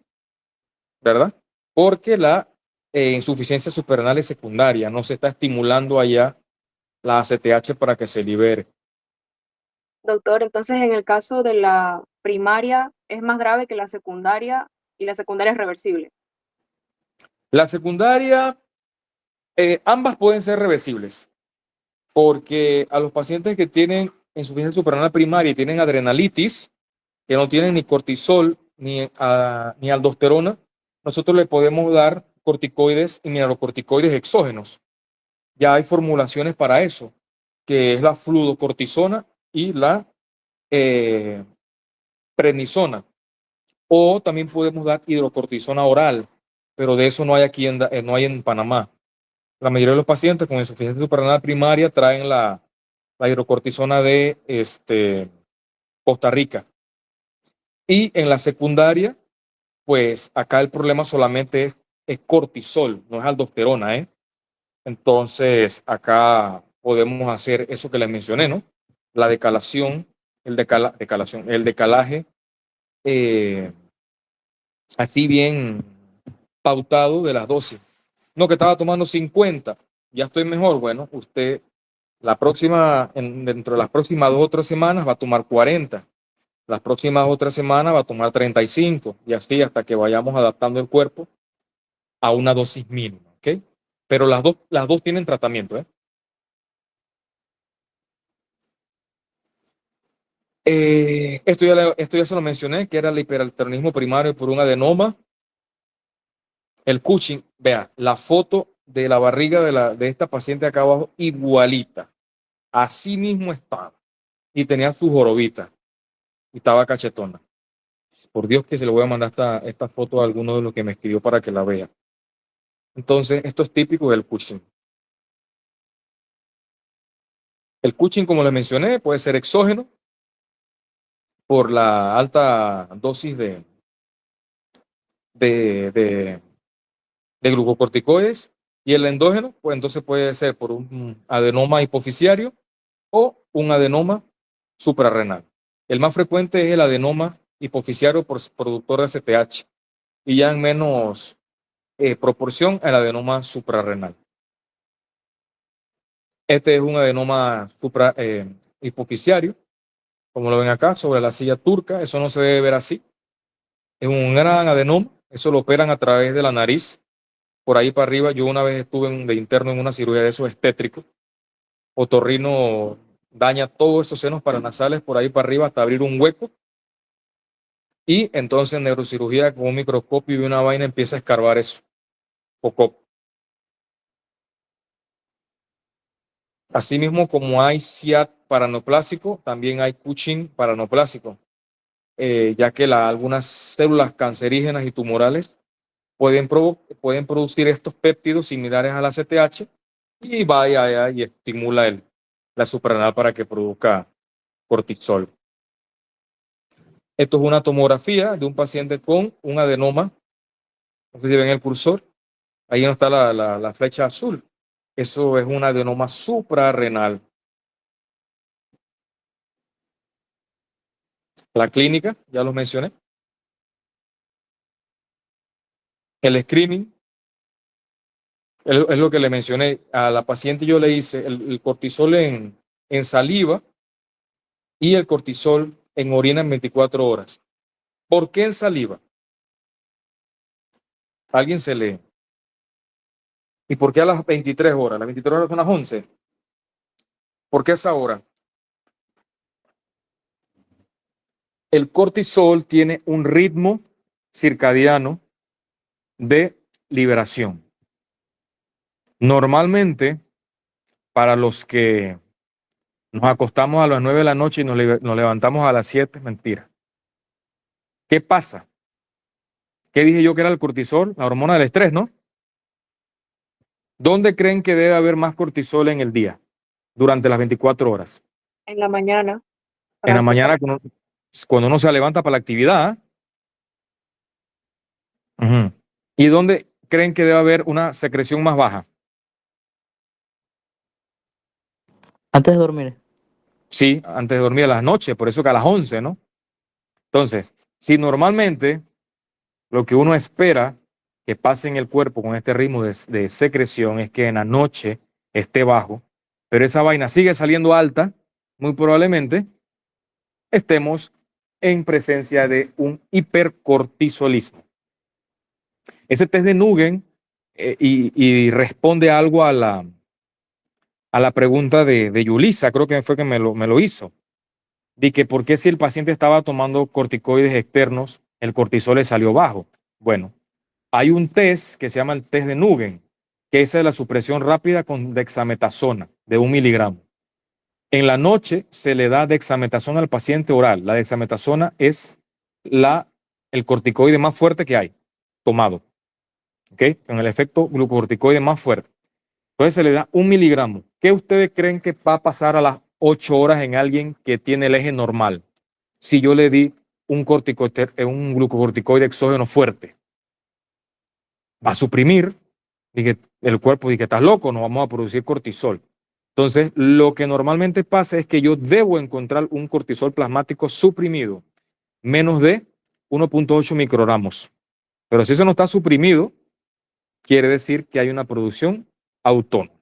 ¿verdad? Porque la insuficiencia suprarrenal es secundaria, no se está estimulando allá la ACTH para que se libere. Doctor, entonces en el caso de la primaria es más grave que la secundaria y la secundaria es reversible. La secundaria, ambas pueden ser reversibles, porque a los pacientes que tienen insuficiencia suprarrenal primaria y tienen adrenalitis, que no tienen ni cortisol ni aldosterona, nosotros le podemos dar corticoides y mineralocorticoides exógenos. Ya hay formulaciones para eso, que es la fluocortisona y la eh, prednisona. O también podemos dar hidrocortisona oral, pero de eso no hay aquí no hay en Panamá. La mayoría de los pacientes con insuficiencia suprarrenal primaria traen la hidrocortisona de Costa Rica. Y en la secundaria, pues acá el problema solamente es cortisol, no es aldosterona, ¿eh? Entonces, acá podemos hacer eso que les mencioné, ¿no? La decalación, el decalaje, eh, así bien, pautado de las dosis. No, que estaba tomando 50, ya estoy mejor. Bueno, usted dentro de las próximas 2 o 3 semanas va a tomar 40. Las próximas otras semanas va a tomar 35 y así hasta que vayamos adaptando el cuerpo a una dosis mínima, ¿ok? Pero las dos tienen tratamiento, ¿eh? Esto ya se lo mencioné, que era el hiperaldosteronismo primario por un adenoma. El Cushing, vea, la foto de la barriga de esta paciente acá abajo, igualita. Así mismo estaba. Y tenía su jorobita. Y estaba cachetona. Por Dios que se le voy a mandar esta foto a alguno de los que me escribió para que la vea. Entonces, esto es típico del Cushing. El Cushing, como les mencioné, puede ser exógeno por la alta dosis de glucocorticoides, y el endógeno, pues entonces puede ser por un adenoma hipofisiario o un adenoma suprarrenal. El más frecuente es el adenoma hipofisiario por productor de ACTH y ya en menos proporción el adenoma suprarrenal. Este es un adenoma hipofisiario, como lo ven acá sobre la silla turca. Eso no se debe ver así. Es un gran adenoma. Eso lo operan a través de la nariz, por ahí para arriba. Yo una vez estuve de interno en una cirugía de esos estétricos. Otorrino daña todos esos senos paranasales por ahí para arriba hasta abrir un hueco. Y entonces en neurocirugía con un microscopio y una vaina empieza a escarbar eso. Poco. Asimismo, como hay SIAD paranoplásico, también hay Cushing paranoplásico, ya que algunas células cancerígenas y tumorales pueden producir estos péptidos similares al ACTH y vaya y estimula la suprarrenal para que produzca cortisol. Esto es una tomografía de un paciente con un adenoma. No sé si ven el cursor. Ahí no está la flecha azul. Eso es un adenoma suprarrenal. La clínica, ya lo mencioné. El screening, es lo que le mencioné. A la paciente yo le hice el cortisol en saliva y el cortisol en orina en 24 horas. ¿Por qué en saliva? Alguien se lee. ¿Y por qué a las 23 horas? Las 23 horas son las 11. ¿Por qué esa hora? El cortisol tiene un ritmo circadiano de liberación. Normalmente, para los que nos acostamos a las 9 de la noche y nos levantamos a las 7, mentira. ¿Qué pasa? ¿Qué dije yo que era el cortisol? La hormona del estrés, ¿no? ¿Dónde creen que debe haber más cortisol en el día? Durante las 24 horas. En la mañana. En la mañana, cuando uno se levanta para la actividad. ¿Y dónde creen que debe haber una secreción más baja? Antes de dormir. Sí, antes de dormir a las noches, por eso que a las 11, ¿no? Entonces, si normalmente lo que uno espera que pase en el cuerpo con este ritmo de secreción es que en la noche esté bajo, pero esa vaina sigue saliendo alta, muy probablemente estemos en presencia de un hipercortisolismo. Ese test de Nugent y responde algo a la pregunta de Yulisa, creo que fue que me lo hizo, de que por qué si el paciente estaba tomando corticoides externos, el cortisol le salió bajo. Bueno, hay un test que se llama el test de Nugent, que es la supresión rápida con dexametasona de 1 miligramo. En la noche se le da dexametasona al paciente oral. La dexametasona es el corticoide más fuerte que hay, tomado, ¿ok? Con el efecto glucocorticoide más fuerte. Entonces se le da 1 miligramo. ¿Qué ustedes creen que va a pasar a las 8 horas en alguien que tiene el eje normal? Si yo le di un glucocorticoide exógeno fuerte, va a suprimir, dije, el cuerpo, dije, estás loco, no vamos a producir cortisol. Entonces, lo que normalmente pasa es que yo debo encontrar un cortisol plasmático suprimido, menos de 1.8 microgramos. Pero si eso no está suprimido, quiere decir que hay una producción autónoma.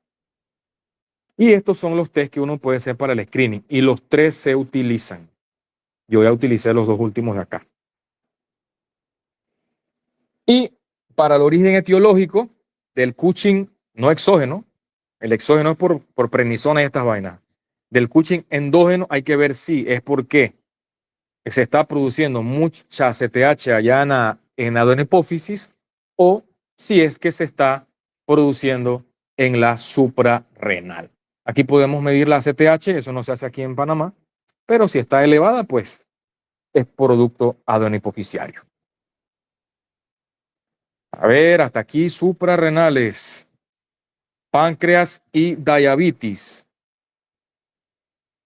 Y estos son los test que uno puede hacer para el screening. Y los 3 se utilizan. Yo ya utilicé los 2 últimos de acá. Y para el origen etiológico del Cushing no exógeno, el exógeno es por prednisona y estas vainas. Del Cushing endógeno hay que ver si es porque se está produciendo mucha CTH allá en la adenohipófisis o si es que se está produciendo en la suprarrenal. Aquí podemos medir la CTH, eso no se hace aquí en Panamá, pero si está elevada, pues es producto adenohipoficiario. A ver, hasta aquí suprarrenales, páncreas y diabetes.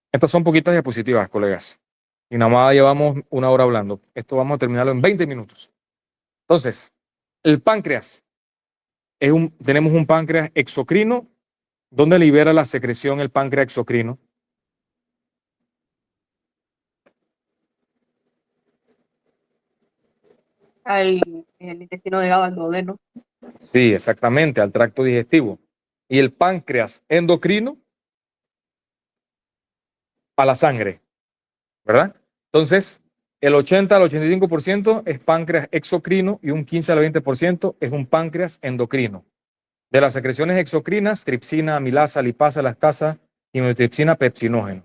Estas son poquitas diapositivas, colegas. Y nada más llevamos 1 hora hablando. Esto vamos a terminarlo en 20 minutos. Entonces, el páncreas. Tenemos un páncreas exocrino. ¿Dónde libera la secreción el páncreas exocrino? El intestino delgado, al duodeno. Sí, exactamente, al tracto digestivo. Y el páncreas endocrino a la sangre, ¿verdad? Entonces, el 80 al 85% es páncreas exocrino y un 15 al 20% es un páncreas endocrino. De las secreciones exocrinas, tripsina, amilasa, lipasa, lactasa, quimiotripsina, pepsinógeno.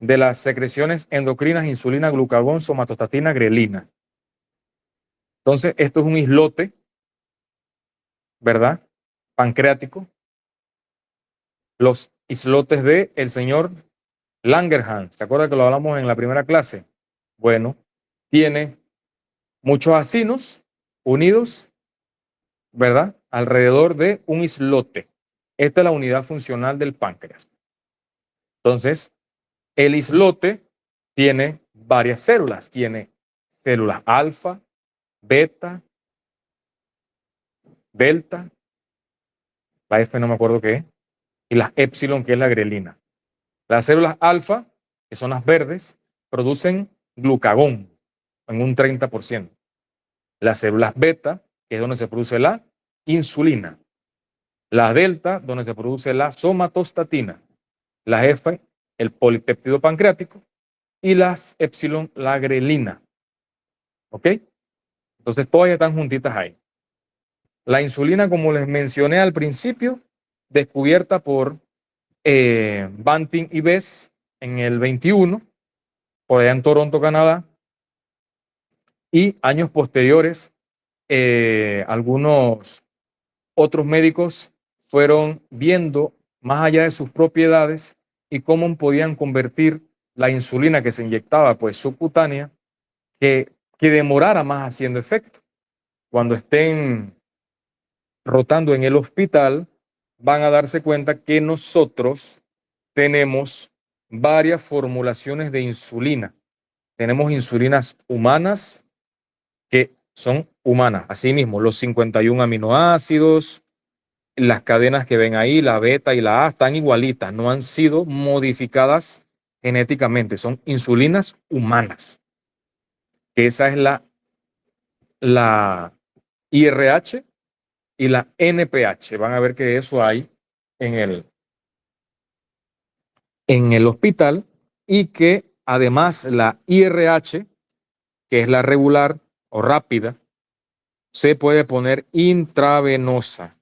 De las secreciones endocrinas, insulina, glucagón, somatostatina, grelina. Entonces, esto es un islote, ¿verdad? Pancreático. Los islotes de el señor Langerhans, ¿se acuerda que lo hablamos en la primera clase? Bueno, tiene muchos acinos unidos, ¿verdad? Alrededor de un islote. Esta es la unidad funcional del páncreas. Entonces, el islote tiene varias células. Tiene células alfa, beta, delta, la F no me acuerdo qué es, y la épsilon, que es la grelina. Las células alfa, que son las verdes, producen glucagón en un 30%. Las células beta, que es donde se produce la insulina. La delta, donde se produce la somatostatina. La F, el polipéptido pancreático. Y las épsilon, la grelina. ¿Ok? Entonces todas están juntitas ahí. La insulina, como les mencioné al principio, descubierta por Banting y Bess en el 21, por allá en Toronto, Canadá. Y años posteriores, algunos otros médicos fueron viendo más allá de sus propiedades y cómo podían convertir la insulina que se inyectaba, pues subcutánea, que demorara más haciendo efecto. Cuando estén rotando en el hospital, van a darse cuenta que nosotros tenemos varias formulaciones de insulina. Tenemos insulinas humanas que son humanas. Asimismo, los 51 aminoácidos, las cadenas que ven ahí, la beta y la A, están igualitas, no han sido modificadas genéticamente, son insulinas humanas. Que esa es la IRH y la NPH. Van a ver que eso hay en el hospital y que además la IRH, que es la regular o rápida, se puede poner intravenosa.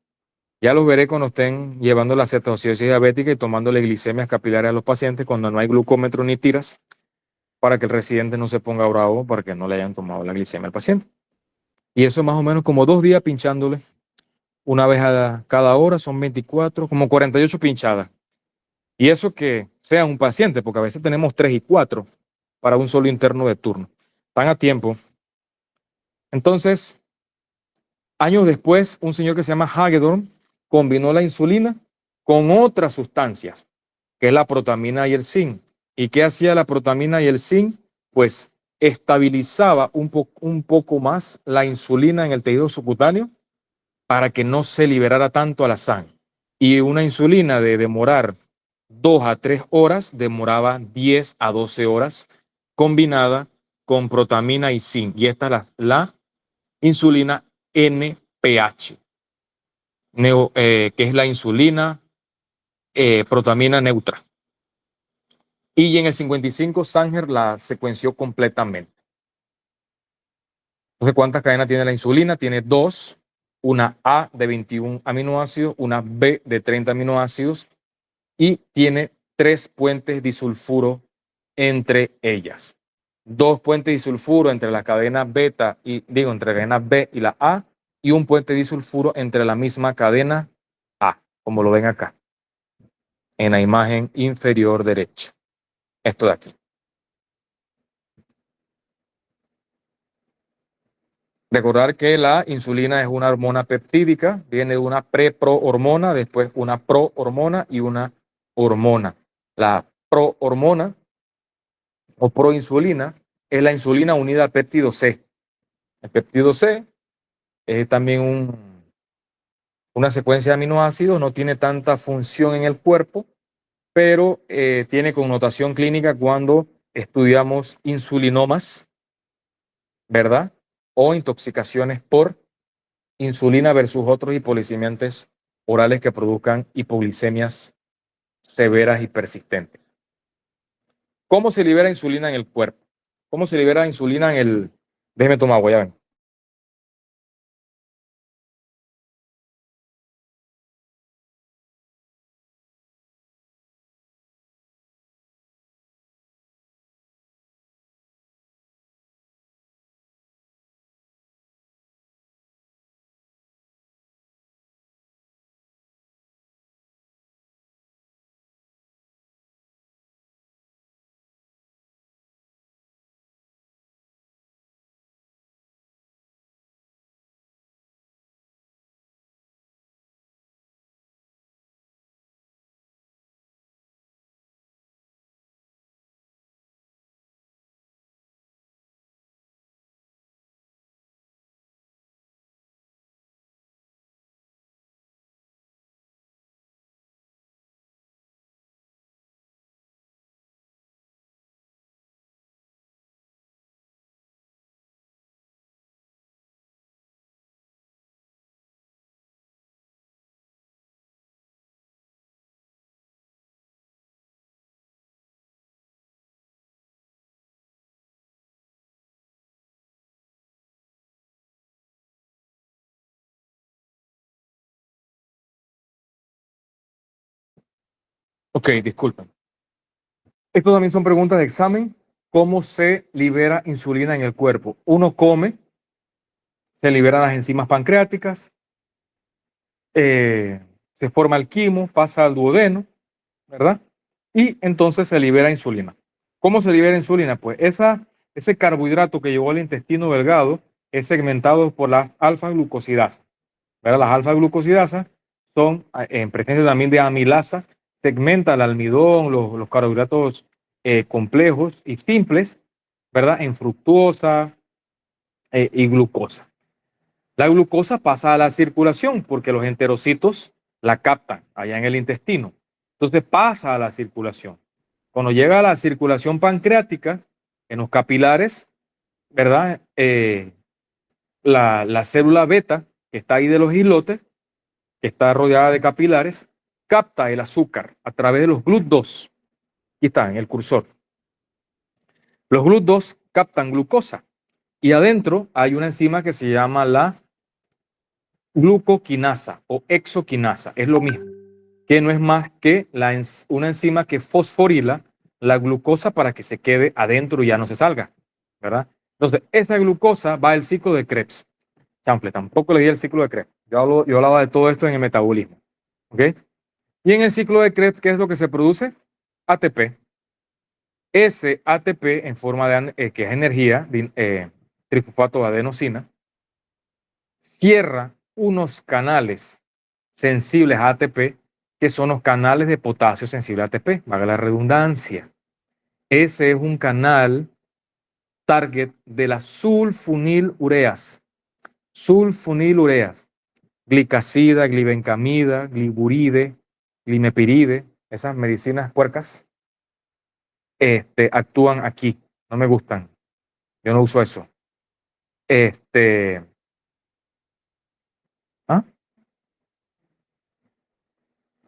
Ya los veré cuando estén llevando la cetoacidosis diabética y tomándole glicemias capilares a los pacientes cuando no hay glucómetro ni tiras, para que el residente no se ponga bravo para que no le hayan tomado la glicemia al paciente. Y eso más o menos como 2 días pinchándole, una vez a cada hora, son 24, como 48 pinchadas. Y eso que sea un paciente, porque a veces tenemos 3 y 4 para un solo interno de turno. Están a tiempo. Entonces, años después, un señor que se llama Hagedorn combinó la insulina con otras sustancias, que es la protamina y el zinc. ¿Y qué hacía la protamina y el zinc? Pues estabilizaba un poco más la insulina en el tejido subcutáneo para que no se liberara tanto a la sangre. Y una insulina de demorar 2 a 3 horas demoraba 10 a 12 horas combinada con protamina y zinc. Y esta es la insulina NPH. que es la insulina protamina neutra. Y en el 55 Sanger la secuenció completamente. Entonces, ¿cuántas cadenas tiene la insulina? Tiene 2, una A de 21 aminoácidos, una B de 30 aminoácidos y tiene 3 puentes disulfuro entre ellas. 2 puentes disulfuro entre la cadena beta entre la cadena B y la A y un puente disulfuro entre la misma cadena A, como lo ven acá en la imagen inferior derecha. Esto de aquí. Recordar que la insulina es una hormona peptídica, viene de una preprohormona, después una prohormona y una hormona. La prohormona o proinsulina es la insulina unida al péptido C. El péptido C es también una secuencia de aminoácidos, no tiene tanta función en el cuerpo, pero tiene connotación clínica cuando estudiamos insulinomas, ¿verdad? O intoxicaciones por insulina versus otros hipoglicemiantes orales que produzcan hipoglicemias severas y persistentes. ¿Cómo se libera insulina en el cuerpo? ¿Cómo se libera insulina en el... Déjeme tomar agua, ya ven. Ok, disculpen. Esto también son preguntas de examen. ¿Cómo se libera insulina en el cuerpo? Uno come, se liberan las enzimas pancreáticas, se forma el quimo, pasa al duodeno, ¿verdad? Y entonces se libera insulina. ¿Cómo se libera insulina? Pues ese carbohidrato que llegó al intestino delgado es segmentado por las alfa-glucosidasas, ¿verdad? Las alfa-glucosidasas son en presencia también de amilasa, segmenta el almidón, los carbohidratos complejos y simples, ¿verdad? En fructosa y glucosa. La glucosa pasa a la circulación porque los enterocitos la captan allá en el intestino. Entonces pasa a la circulación. Cuando llega a la circulación pancreática, en los capilares, ¿verdad? La célula beta, que está ahí de los islotes, que está rodeada de capilares, capta el azúcar a través de los GLUT2. Aquí está, en el cursor. Los GLUT2 captan glucosa y adentro hay una enzima que se llama la glucoquinasa o exoquinasa. Es lo mismo, que no es más que una enzima que fosforila la glucosa para que se quede adentro y ya no se salga, ¿verdad? Entonces, esa glucosa va al ciclo de Krebs. Chanfle, tampoco le di el ciclo de Krebs. Yo hablaba de todo esto en el metabolismo. ¿Ok? Y en el ciclo de Krebs, ¿qué es lo que se produce? ATP. Ese ATP en forma de que es energía, trifosfato de adenosina, cierra unos canales sensibles a ATP, que son los canales de potasio sensible a ATP, valga la redundancia. Ese es un canal target de las sulfonilureas. Sulfonilureas. Glicacida, glibencamida, gliburide, glimepiride, esas medicinas puercas, actúan aquí. No me gustan. Yo no uso eso. ¿Ah?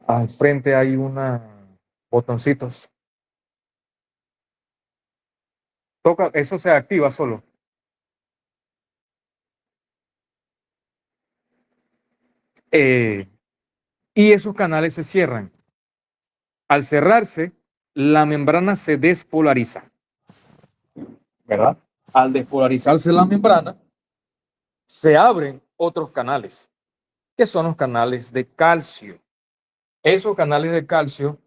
Al frente hay botoncitos. Toca, eso se activa solo. Y esos canales se cierran. Al cerrarse, la membrana se despolariza, ¿verdad? Al despolarizarse la membrana, se abren otros canales, que son los canales de calcio. Esos canales de calcio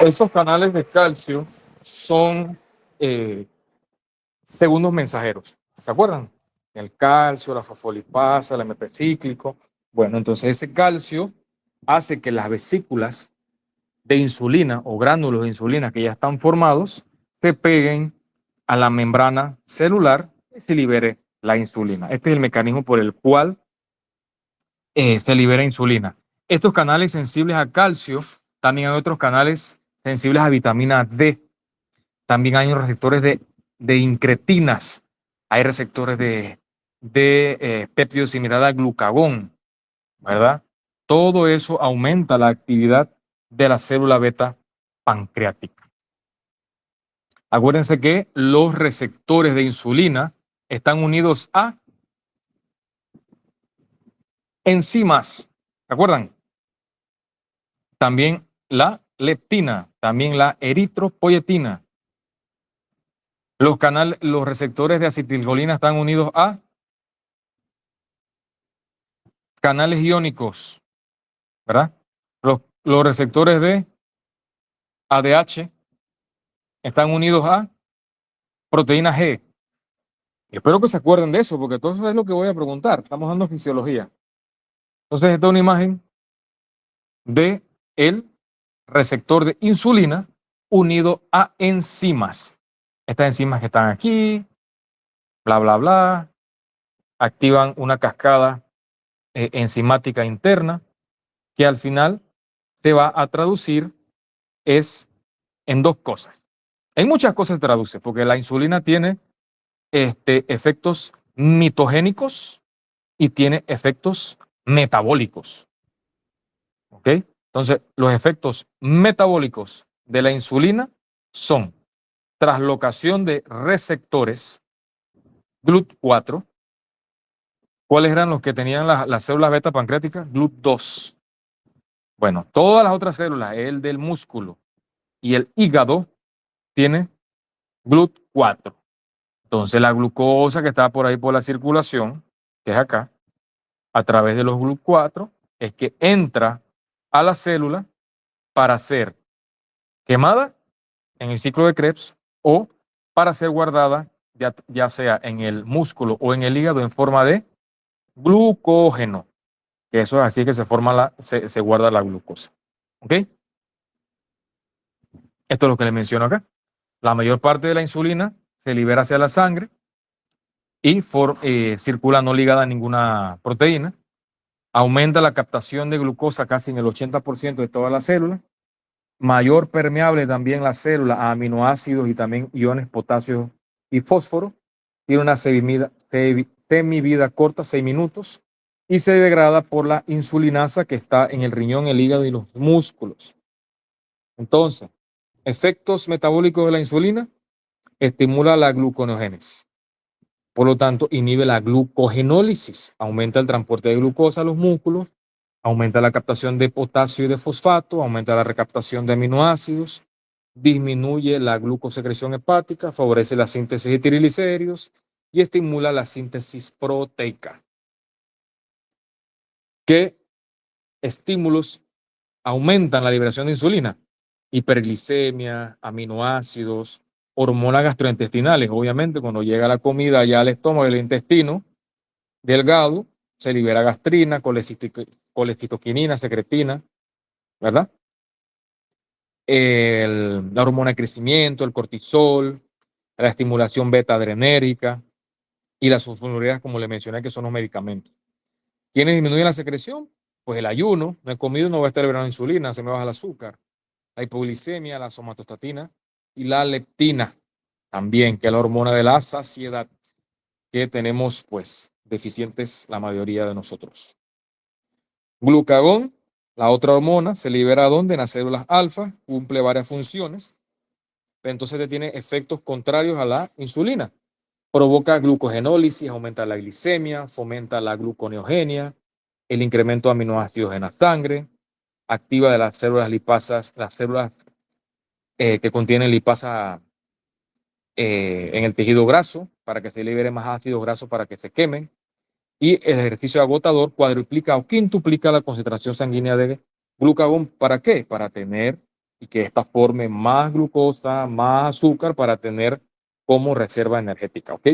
esos canales de calcio son segundos mensajeros. ¿Se acuerdan? El calcio, la fosfolipasa, el MP cíclico. Bueno, entonces ese calcio hace que las vesículas de insulina o gránulos de insulina que ya están formados se peguen a la membrana celular y se libere la insulina. Este es el mecanismo por el cual se libera insulina. Estos canales sensibles a calcio, también hay otros canales sensibles a vitamina D. También hay receptores de incretinas. Hay receptores de péptidos similar a glucagón, ¿verdad? Todo eso aumenta la actividad de la célula beta pancreática. Acuérdense que los receptores de insulina están unidos a enzimas. ¿Se acuerdan? También la leptina, también la eritropoyetina. Los receptores de acetilcolina están unidos a canales iónicos, ¿verdad? Los receptores de ADH están unidos a proteína G. Espero que se acuerden de eso, porque todo eso es lo que voy a preguntar. Estamos dando fisiología. Entonces, esta es una imagen de el receptor de insulina unido a enzimas. Estas enzimas que están aquí, bla, bla, bla, activan una cascada enzimática interna que al final se va a traducir en dos cosas. En muchas cosas se traduce, porque la insulina tiene efectos mitogénicos y tiene efectos metabólicos. ¿Ok? Entonces, los efectos metabólicos de la insulina son traslocación de receptores GLUT4. ¿Cuáles eran los que tenían las células beta pancreáticas? GLUT2. Bueno, todas las otras células, el del músculo y el hígado, tiene GLUT4. Entonces, la glucosa que está por ahí por la circulación, que es acá, a través de los GLUT4, es que entra a la célula para ser quemada en el ciclo de Krebs o para ser guardada ya sea en el músculo o en el hígado en forma de glucógeno, que eso es así que se guarda la glucosa. ¿Ok? Esto es lo que les menciono acá. La mayor parte de la insulina se libera hacia la sangre y circula no ligada a ninguna proteína. Aumenta la captación de glucosa casi en el 80% de todas las células. Mayor permeable también la célula a aminoácidos y también iones potasio y fósforo. Tiene una semivida corta, 6 minutos, y se degrada por la insulinasa que está en el riñón, el hígado y los músculos. Entonces, efectos metabólicos de la insulina: estimula la gluconeogénesis. Por lo tanto, inhibe la glucogenólisis, aumenta el transporte de glucosa a los músculos, aumenta la captación de potasio y de fosfato, aumenta la recaptación de aminoácidos, disminuye la glucosecreción hepática, favorece la síntesis de triglicéridos y estimula la síntesis proteica. ¿Qué estímulos aumentan la liberación de insulina? Hiperglicemia, aminoácidos, hormonas gastrointestinales. Obviamente, cuando llega la comida ya al estómago y al intestino delgado, se libera gastrina, colecitoquinina, secretina, ¿verdad? La hormona de crecimiento, el cortisol, la estimulación beta-adrenérgica y las sulfonilureas, como le mencioné, que son los medicamentos. ¿Quiénes disminuyen la secreción? Pues el ayuno. No he comido, no voy a estar liberando insulina, se me baja el azúcar. La hipoglicemia, la somatostatina y la leptina. también, que es la hormona de la saciedad, que tenemos pues deficientes la mayoría de nosotros. Glucagón, la otra hormona, se libera ¿dónde? En las células alfa, cumple varias funciones, pero entonces tiene efectos contrarios a la insulina. Provoca glucogenólisis, aumenta la glicemia, fomenta la gluconeogenia, el incremento de aminoácidos en la sangre, activa de las células lipasas, las células que contienen lipasa en el tejido graso para que se libere más ácidos grasos para que se quemen. Y el ejercicio agotador cuadruplica o quintuplica la concentración sanguínea de glucagón. ¿Para qué? Para tener y que esta forme más glucosa, más azúcar para tener como reserva energética, ¿ok?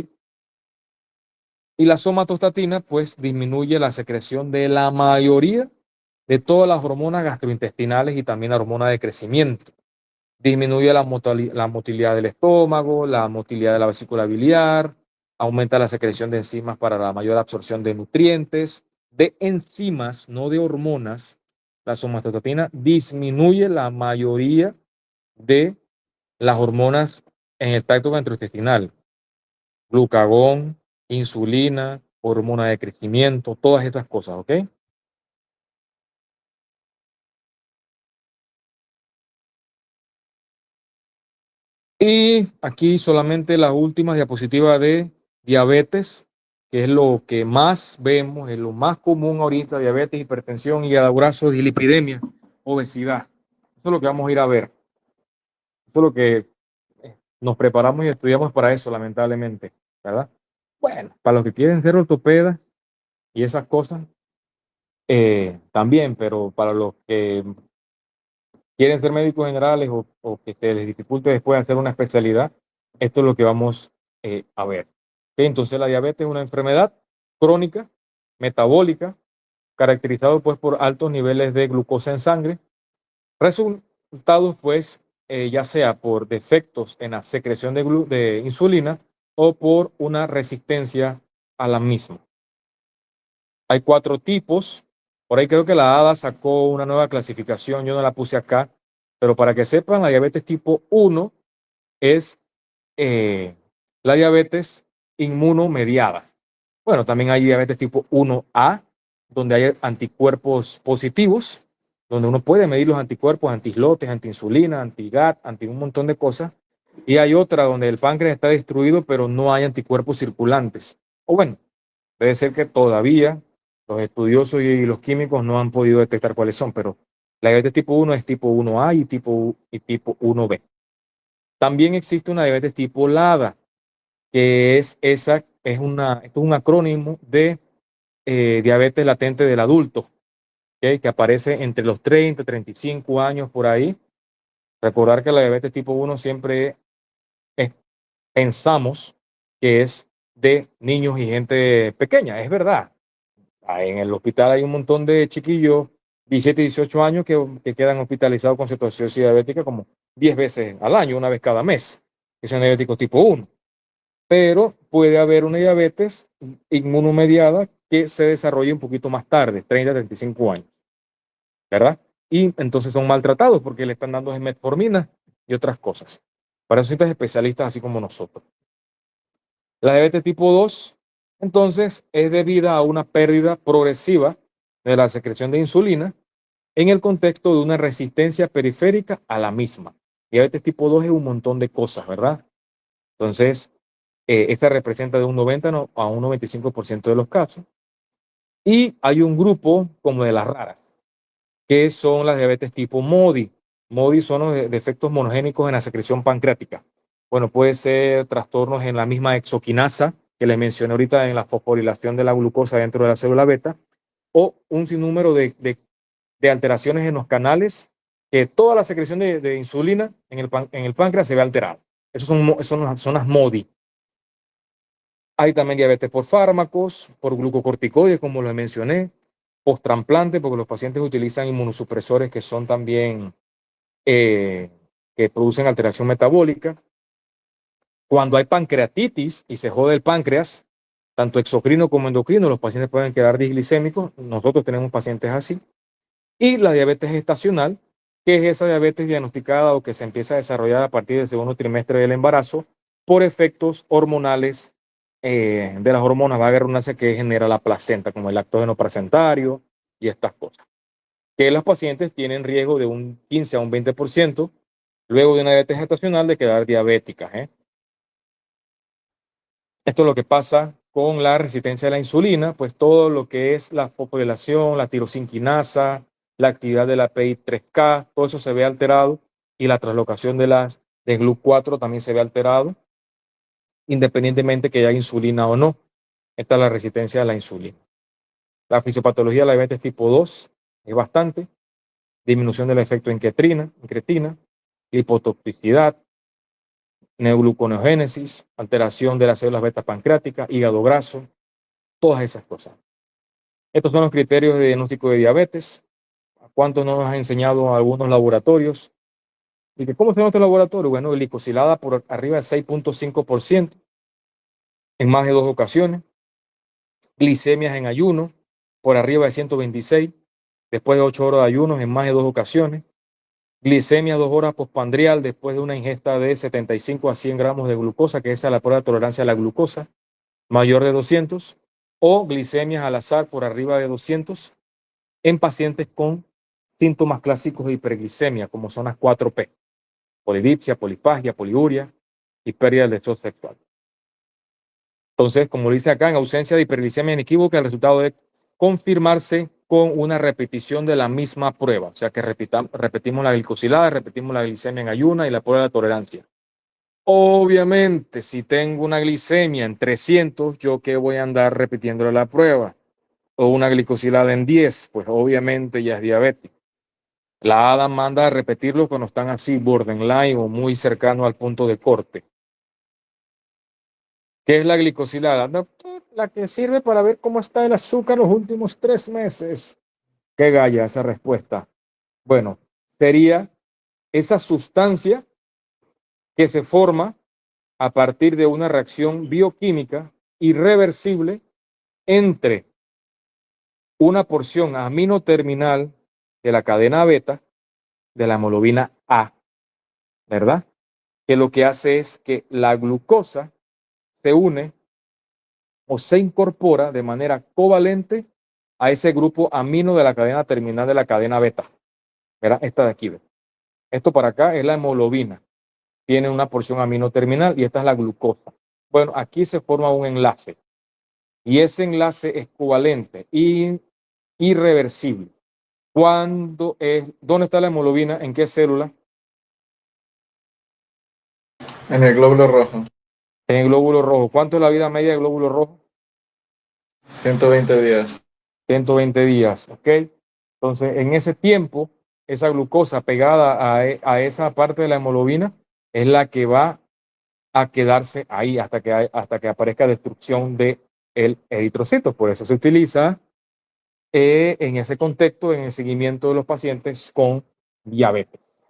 Y la somatostatina pues disminuye la secreción de la mayoría de todas las hormonas gastrointestinales y también la hormona de crecimiento. Disminuye la motilidad del estómago, la motilidad de la vesícula biliar, aumenta la secreción de enzimas para la mayor absorción de nutrientes, de enzimas, no de hormonas. La somatostatina disminuye la mayoría de las hormonas en el tracto gastrointestinal. Glucagón, insulina, hormona de crecimiento, todas estas cosas, ¿ok? Y aquí solamente la última diapositiva de diabetes, que es lo que más vemos, es lo más común ahorita: diabetes, hipertensión, hígado graso, dislipidemia, obesidad. Eso es lo que vamos a ir a ver. Eso es lo que nos preparamos y estudiamos para eso, lamentablemente, ¿verdad? Bueno, para los que quieren ser ortopedas y esas cosas, también, pero para los que quieren ser médicos generales o que se les dificulte después hacer una especialidad, esto es lo que vamos a ver. ¿Okay? Entonces la diabetes es una enfermedad crónica, metabólica, caracterizado pues por altos niveles de glucosa en sangre, resultados pues ya sea por defectos en la secreción de insulina o por una resistencia a la misma. Hay 4 tipos. Por ahí creo que la ADA sacó una nueva clasificación, yo no la puse acá, pero para que sepan, la diabetes tipo 1 es la diabetes inmunomediada. Bueno, también hay diabetes tipo 1A, donde hay anticuerpos positivos, donde uno puede medir los anticuerpos, antiislotes, antiinsulina, anti-GAT, anti un montón de cosas. Y hay otra donde el páncreas está destruido, pero no hay anticuerpos circulantes. O bueno, debe ser que todavía los estudiosos y los químicos no han podido detectar cuáles son, pero la diabetes tipo 1 es tipo 1A y tipo 1B. También existe una diabetes tipo LADA, que esto es un acrónimo de diabetes latente del adulto, ¿okay? Que aparece entre los 30 y 35 años por ahí. Recordar que la diabetes tipo 1 siempre pensamos que es de niños y gente pequeña, es verdad. En el hospital hay un montón de chiquillos, 17 y 18 años, que quedan hospitalizados con cetoacidosis diabética como 10 veces al año, una vez cada mes, que son diabéticos tipo 1. Pero puede haber una diabetes inmunomediada que se desarrolle un poquito más tarde, 30 a 35 años, ¿verdad? Y entonces son maltratados porque le están dando metformina y otras cosas. Para eso necesitas especialistas así como nosotros. La diabetes tipo 2, entonces, es debida a una pérdida progresiva de la secreción de insulina en el contexto de una resistencia periférica a la misma. Diabetes tipo 2 es un montón de cosas, ¿verdad? Entonces, esta representa de un 90 a un 95% de los casos. Y hay un grupo como de las raras, que son las diabetes tipo MODY. MODY son los defectos monogénicos en la secreción pancreática. Bueno, puede ser trastornos en la misma exoquinasa que les mencioné ahorita en la fosforilación de la glucosa dentro de la célula beta, o un sinnúmero de alteraciones en los canales, que toda la secreción de insulina en el páncreas se ve alterada. Esas son las MODY. Hay también diabetes por fármacos, por glucocorticoides, como les mencioné, post-trasplante, porque los pacientes utilizan inmunosupresores que son también que producen alteración metabólica. Cuando hay pancreatitis y se jode el páncreas, tanto exocrino como endocrino, los pacientes pueden quedar disglicémicos. Nosotros tenemos pacientes así. Y la diabetes gestacional, que es esa diabetes diagnosticada o que se empieza a desarrollar a partir del segundo trimestre del embarazo por efectos hormonales de las hormonas vaga y redundancia que genera la placenta, como el lactógeno placentario y estas cosas. Que las pacientes tienen riesgo de un 15 a un 20% luego de una diabetes gestacional de quedar diabéticas. Esto es lo que pasa con la resistencia a la insulina, pues todo lo que es la fosforilación, la tirosinquinasa, la actividad de la PI3K, todo eso se ve alterado y la translocación de GLUT4 también se ve alterado, independientemente que haya insulina o no. Esta es la resistencia a la insulina. La fisiopatología de la diabetes tipo 2 es bastante, disminución del efecto incretina, hipotoxicidad, neogluconeogénesis, alteración de las células beta pancreáticas, hígado graso, todas esas cosas. Estos son los criterios de diagnóstico de diabetes. ¿Cuánto nos han enseñado algunos laboratorios? ¿Y que cómo se llama este laboratorio? Bueno, glicosilada por arriba de 6.5% en más de 2 ocasiones. Glicemias en ayuno por arriba de 126, después de 8 horas de ayuno en más de 2 ocasiones. Glicemia 2 horas postprandial después de una ingesta de 75 a 100 gramos de glucosa, que esa es la prueba de tolerancia a la glucosa, mayor de 200, o glicemias al azar por arriba de 200 en pacientes con síntomas clásicos de hiperglicemia, como son las 4P, polidipsia, polifagia, poliuria y pérdida del deseo sexual. Entonces, como dice acá, en ausencia de hiperglicemia inequívoca, el resultado debe confirmarse con una repetición de la misma prueba. O sea que repetimos la glicosilada, repetimos la glicemia en ayuna y la prueba de tolerancia. Obviamente, si tengo una glicemia en 300, ¿yo qué voy a andar repitiendo la prueba? O una glicosilada en 10, pues obviamente ya es diabético. La ADA manda a repetirlo cuando están así borderline o muy cercano al punto de corte. ¿Qué es la glicosilada? Doctor, la que sirve para ver cómo está el azúcar los últimos 3 meses. ¿Qué galla esa respuesta? Bueno, sería esa sustancia que se forma a partir de una reacción bioquímica irreversible entre una porción aminoterminal de la cadena beta de la hemoglobina A, ¿verdad? Que lo que hace es que la glucosa se une o se incorpora de manera covalente a ese grupo amino de la cadena terminal de la cadena beta. ¿Verdad? Esta de aquí. ¿Ve? Esto para acá es la hemoglobina. Tiene una porción amino terminal y esta es la glucosa. Bueno, aquí se forma un enlace y ese enlace es covalente y irreversible. ¿Dónde está la hemoglobina? ¿En qué célula? En el glóbulo rojo. En el glóbulo rojo. ¿Cuánto es la vida media del glóbulo rojo? 120 días. 120 días, ¿ok? Entonces, en ese tiempo, esa glucosa pegada a esa parte de la hemoglobina es la que va a quedarse ahí hasta que aparezca destrucción del eritrocito. Por eso se utiliza en ese contexto, en el seguimiento de los pacientes con diabetes.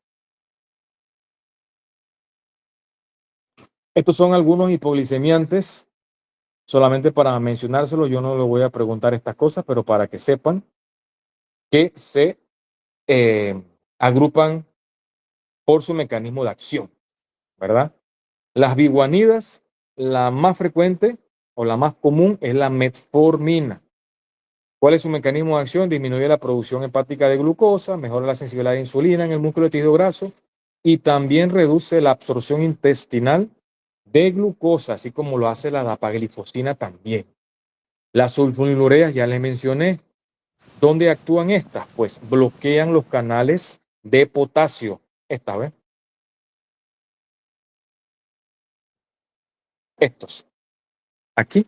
Estos son algunos hipoglicemiantes. Solamente para mencionárselo, yo no le voy a preguntar estas cosas, pero para que sepan que se agrupan por su mecanismo de acción, ¿verdad? Las biguanidas, la más frecuente o la más común es la metformina. ¿Cuál es su mecanismo de acción? Disminuye la producción hepática de glucosa, mejora la sensibilidad de insulina en el músculo de tejido graso y también reduce la absorción intestinal de glucosa, así como lo hace la dapaglifosina también. Las sulfonilureas ya les mencioné. ¿Dónde actúan estas? Pues bloquean los canales de potasio. Esta vez. Estos. Aquí.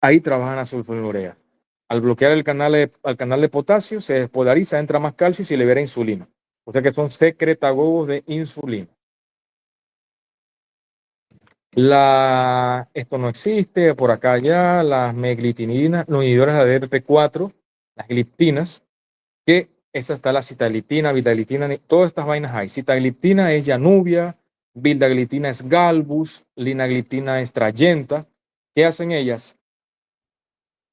Ahí trabajan las sulfonilureas. Al bloquear el canal de potasio, se despolariza, entra más calcio y se libera insulina. O sea que son secretagogos de insulina. Esto no existe, por acá ya, las meglitininas, los inhibidores de ADP4, las gliptinas, que esa está la citaglitina, vildaglitina, todas estas vainas hay. Citagliptina es Januvia, vildaglitina es Galbus, linagliptina es Trayenta. ¿Qué hacen ellas?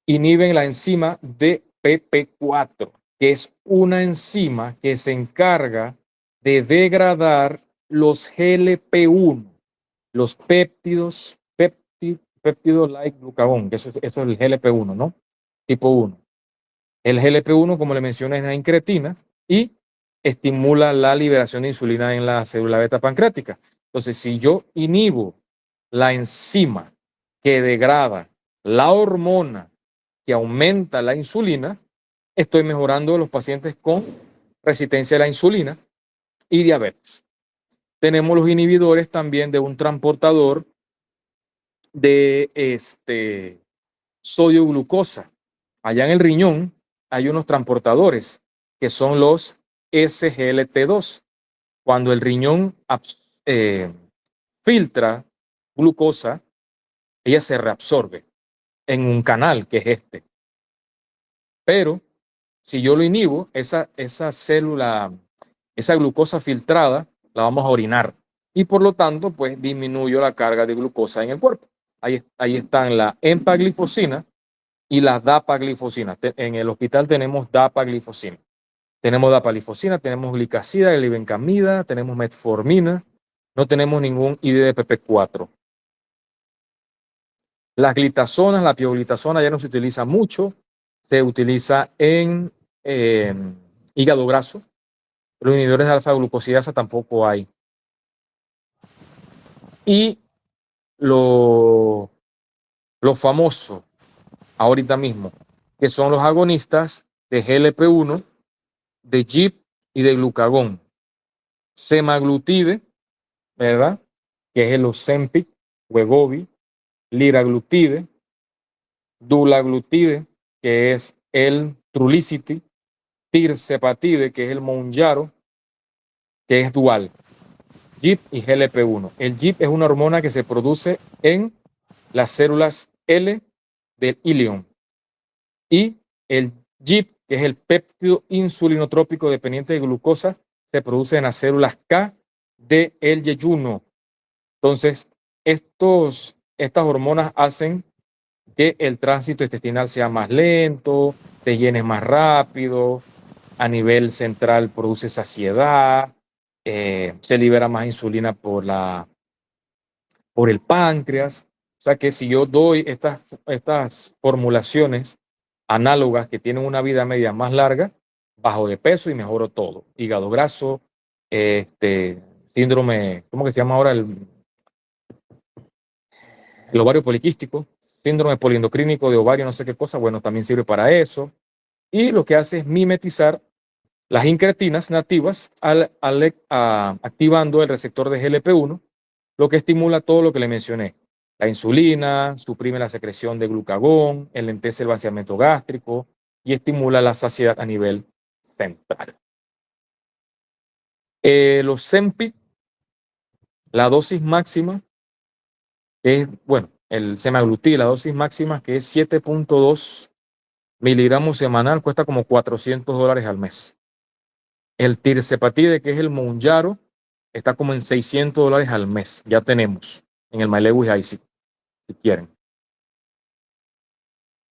Inhiben la enzima DPP4, que es una enzima que se encarga de degradar los GLP-1. los péptidos, péptidos like glucagón, que eso es el GLP-1, ¿no? Tipo 1. El GLP-1, como le mencioné, es la incretina y estimula la liberación de insulina en la célula beta pancreática. Entonces, si yo inhibo la enzima que degrada la hormona que aumenta la insulina, estoy mejorando a los pacientes con resistencia a la insulina y diabetes. Tenemos los inhibidores también de un transportador de sodio glucosa. Allá en el riñón hay unos transportadores que son los SGLT2. Cuando el riñón filtra glucosa, ella se reabsorbe en un canal que es este. Pero si yo lo inhibo, esa célula, esa glucosa filtrada, la vamos a orinar. Y por lo tanto, pues disminuyo la carga de glucosa en el cuerpo. Ahí están la empaglifosina y la dapaglifosina. En el hospital tenemos dapaglifosina. Tenemos dapaglifosina, tenemos glicacida, glibencamida, tenemos metformina. No tenemos ningún IDDPP4. Las glitazonas, la pioglitazona ya no se utiliza mucho. Se utiliza en hígado graso. Los inhibidores de alfa-glucosidasa tampoco hay. Y lo famoso ahorita mismo, que son los agonistas de GLP-1, de GIP y de glucagón. Semaglutide, ¿verdad? Que es el Ozempic, Wegovy, liraglutide, dulaglutide, que es el Trulicity, tirzepatide, que es el Mounjaro, que es dual, GIP y GLP-1. El GIP es una hormona que se produce en las células L del ilion. Y el GIP, que es el péptido insulinotrópico dependiente de glucosa, se produce en las células K del yeyuno. Entonces, estas hormonas hacen que el tránsito intestinal sea más lento, te llenes más rápido, a nivel central produce saciedad, se libera más insulina por el páncreas. O sea que si yo doy estas formulaciones análogas que tienen una vida media más larga, bajo de peso y mejoro todo. Hígado graso, síndrome, ¿cómo que se llama ahora? El ovario poliquístico, síndrome poliendocrínico de ovario, no sé qué cosa, bueno, también sirve para eso. Y lo que hace es mimetizar las incretinas nativas activando el receptor de GLP-1, lo que estimula todo lo que le mencioné. La insulina, suprime la secreción de glucagón, enlentece el vaciamiento gástrico y estimula la saciedad a nivel central. Los Ozempic, la dosis máxima es, bueno, el semaglutid, la dosis máxima que es 7.2 miligramos semanal, cuesta como $400 al mes. El tirzepatide, que es el Mounjaro, está como en $600 al mes. Ya tenemos en el MyLewis ahí si quieren.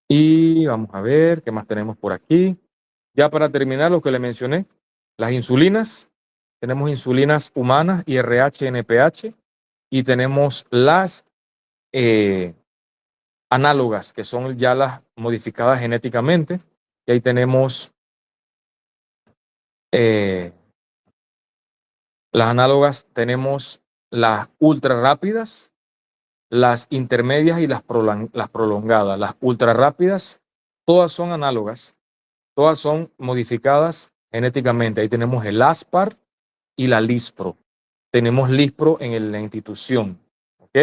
Y vamos a ver qué más tenemos por aquí. Ya para terminar lo que le mencioné, las insulinas. Tenemos insulinas humanas, IRH, NPH, y tenemos las análogas, que son ya las modificadas genéticamente. Y ahí tenemos las análogas, tenemos las ultra rápidas, las intermedias y las prolongadas. Las ultra rápidas, todas son análogas, todas son modificadas genéticamente. Ahí tenemos el Aspar y la Lispro. Tenemos Lispro en la institución, ¿ok?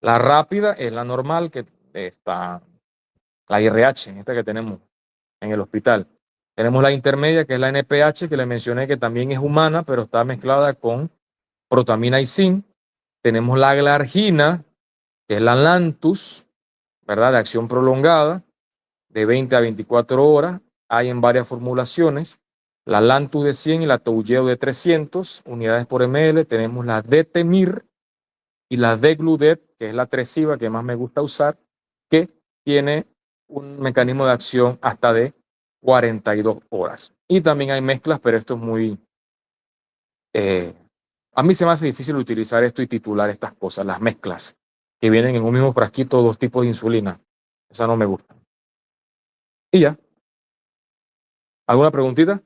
La rápida es la normal, que está la IRH, esta que tenemos en el hospital. Tenemos la intermedia, que es la NPH, que le mencioné que también es humana, pero está mezclada con protamina y zinc. Tenemos la glargina, que es la Lantus, ¿verdad? De acción prolongada, de 20 a 24 horas. Hay en varias formulaciones. La Lantus de 100 y la Toujeo de 300 unidades por ml. Tenemos la Detemir y la Degludet, que es la tresiva que más me gusta usar, que tiene un mecanismo de acción hasta de 42 horas. Y también hay mezclas, pero esto es muy A mí se me hace difícil utilizar esto y titular estas cosas, las mezclas, que vienen en un mismo frasquito, dos tipos de insulina. Esa no me gusta. Y ya. ¿Alguna preguntita?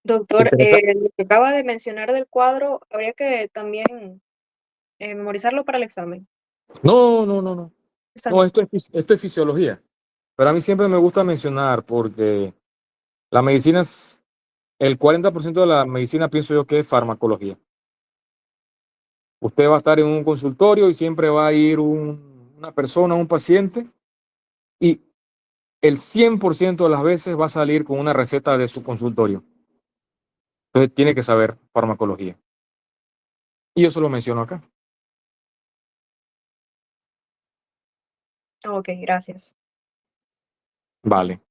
Doctor, Interesante. lo que acaba de mencionar del cuadro, habría que también memorizarlo para el examen. No, no, no, no. Esa No, no. esto es fisiología. Pero a mí siempre me gusta mencionar porque la medicina es, el 40% de la medicina pienso yo que es farmacología. Usted va a estar en un consultorio y siempre va a ir una persona, un paciente, y el 100% de las veces va a salir con una receta de su consultorio. Entonces tiene que saber farmacología. Y yo se lo menciono acá. Ok, gracias. Vale.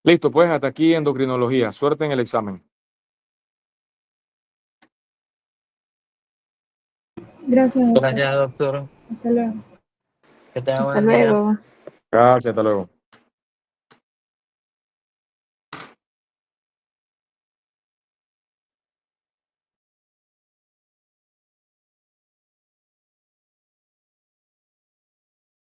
Listo, pues hasta aquí endocrinología. Suerte en el examen. Gracias, doctor. Gracias, doctor. Hasta luego. Que tenga Hasta buen día. luego. Gracias, hasta luego.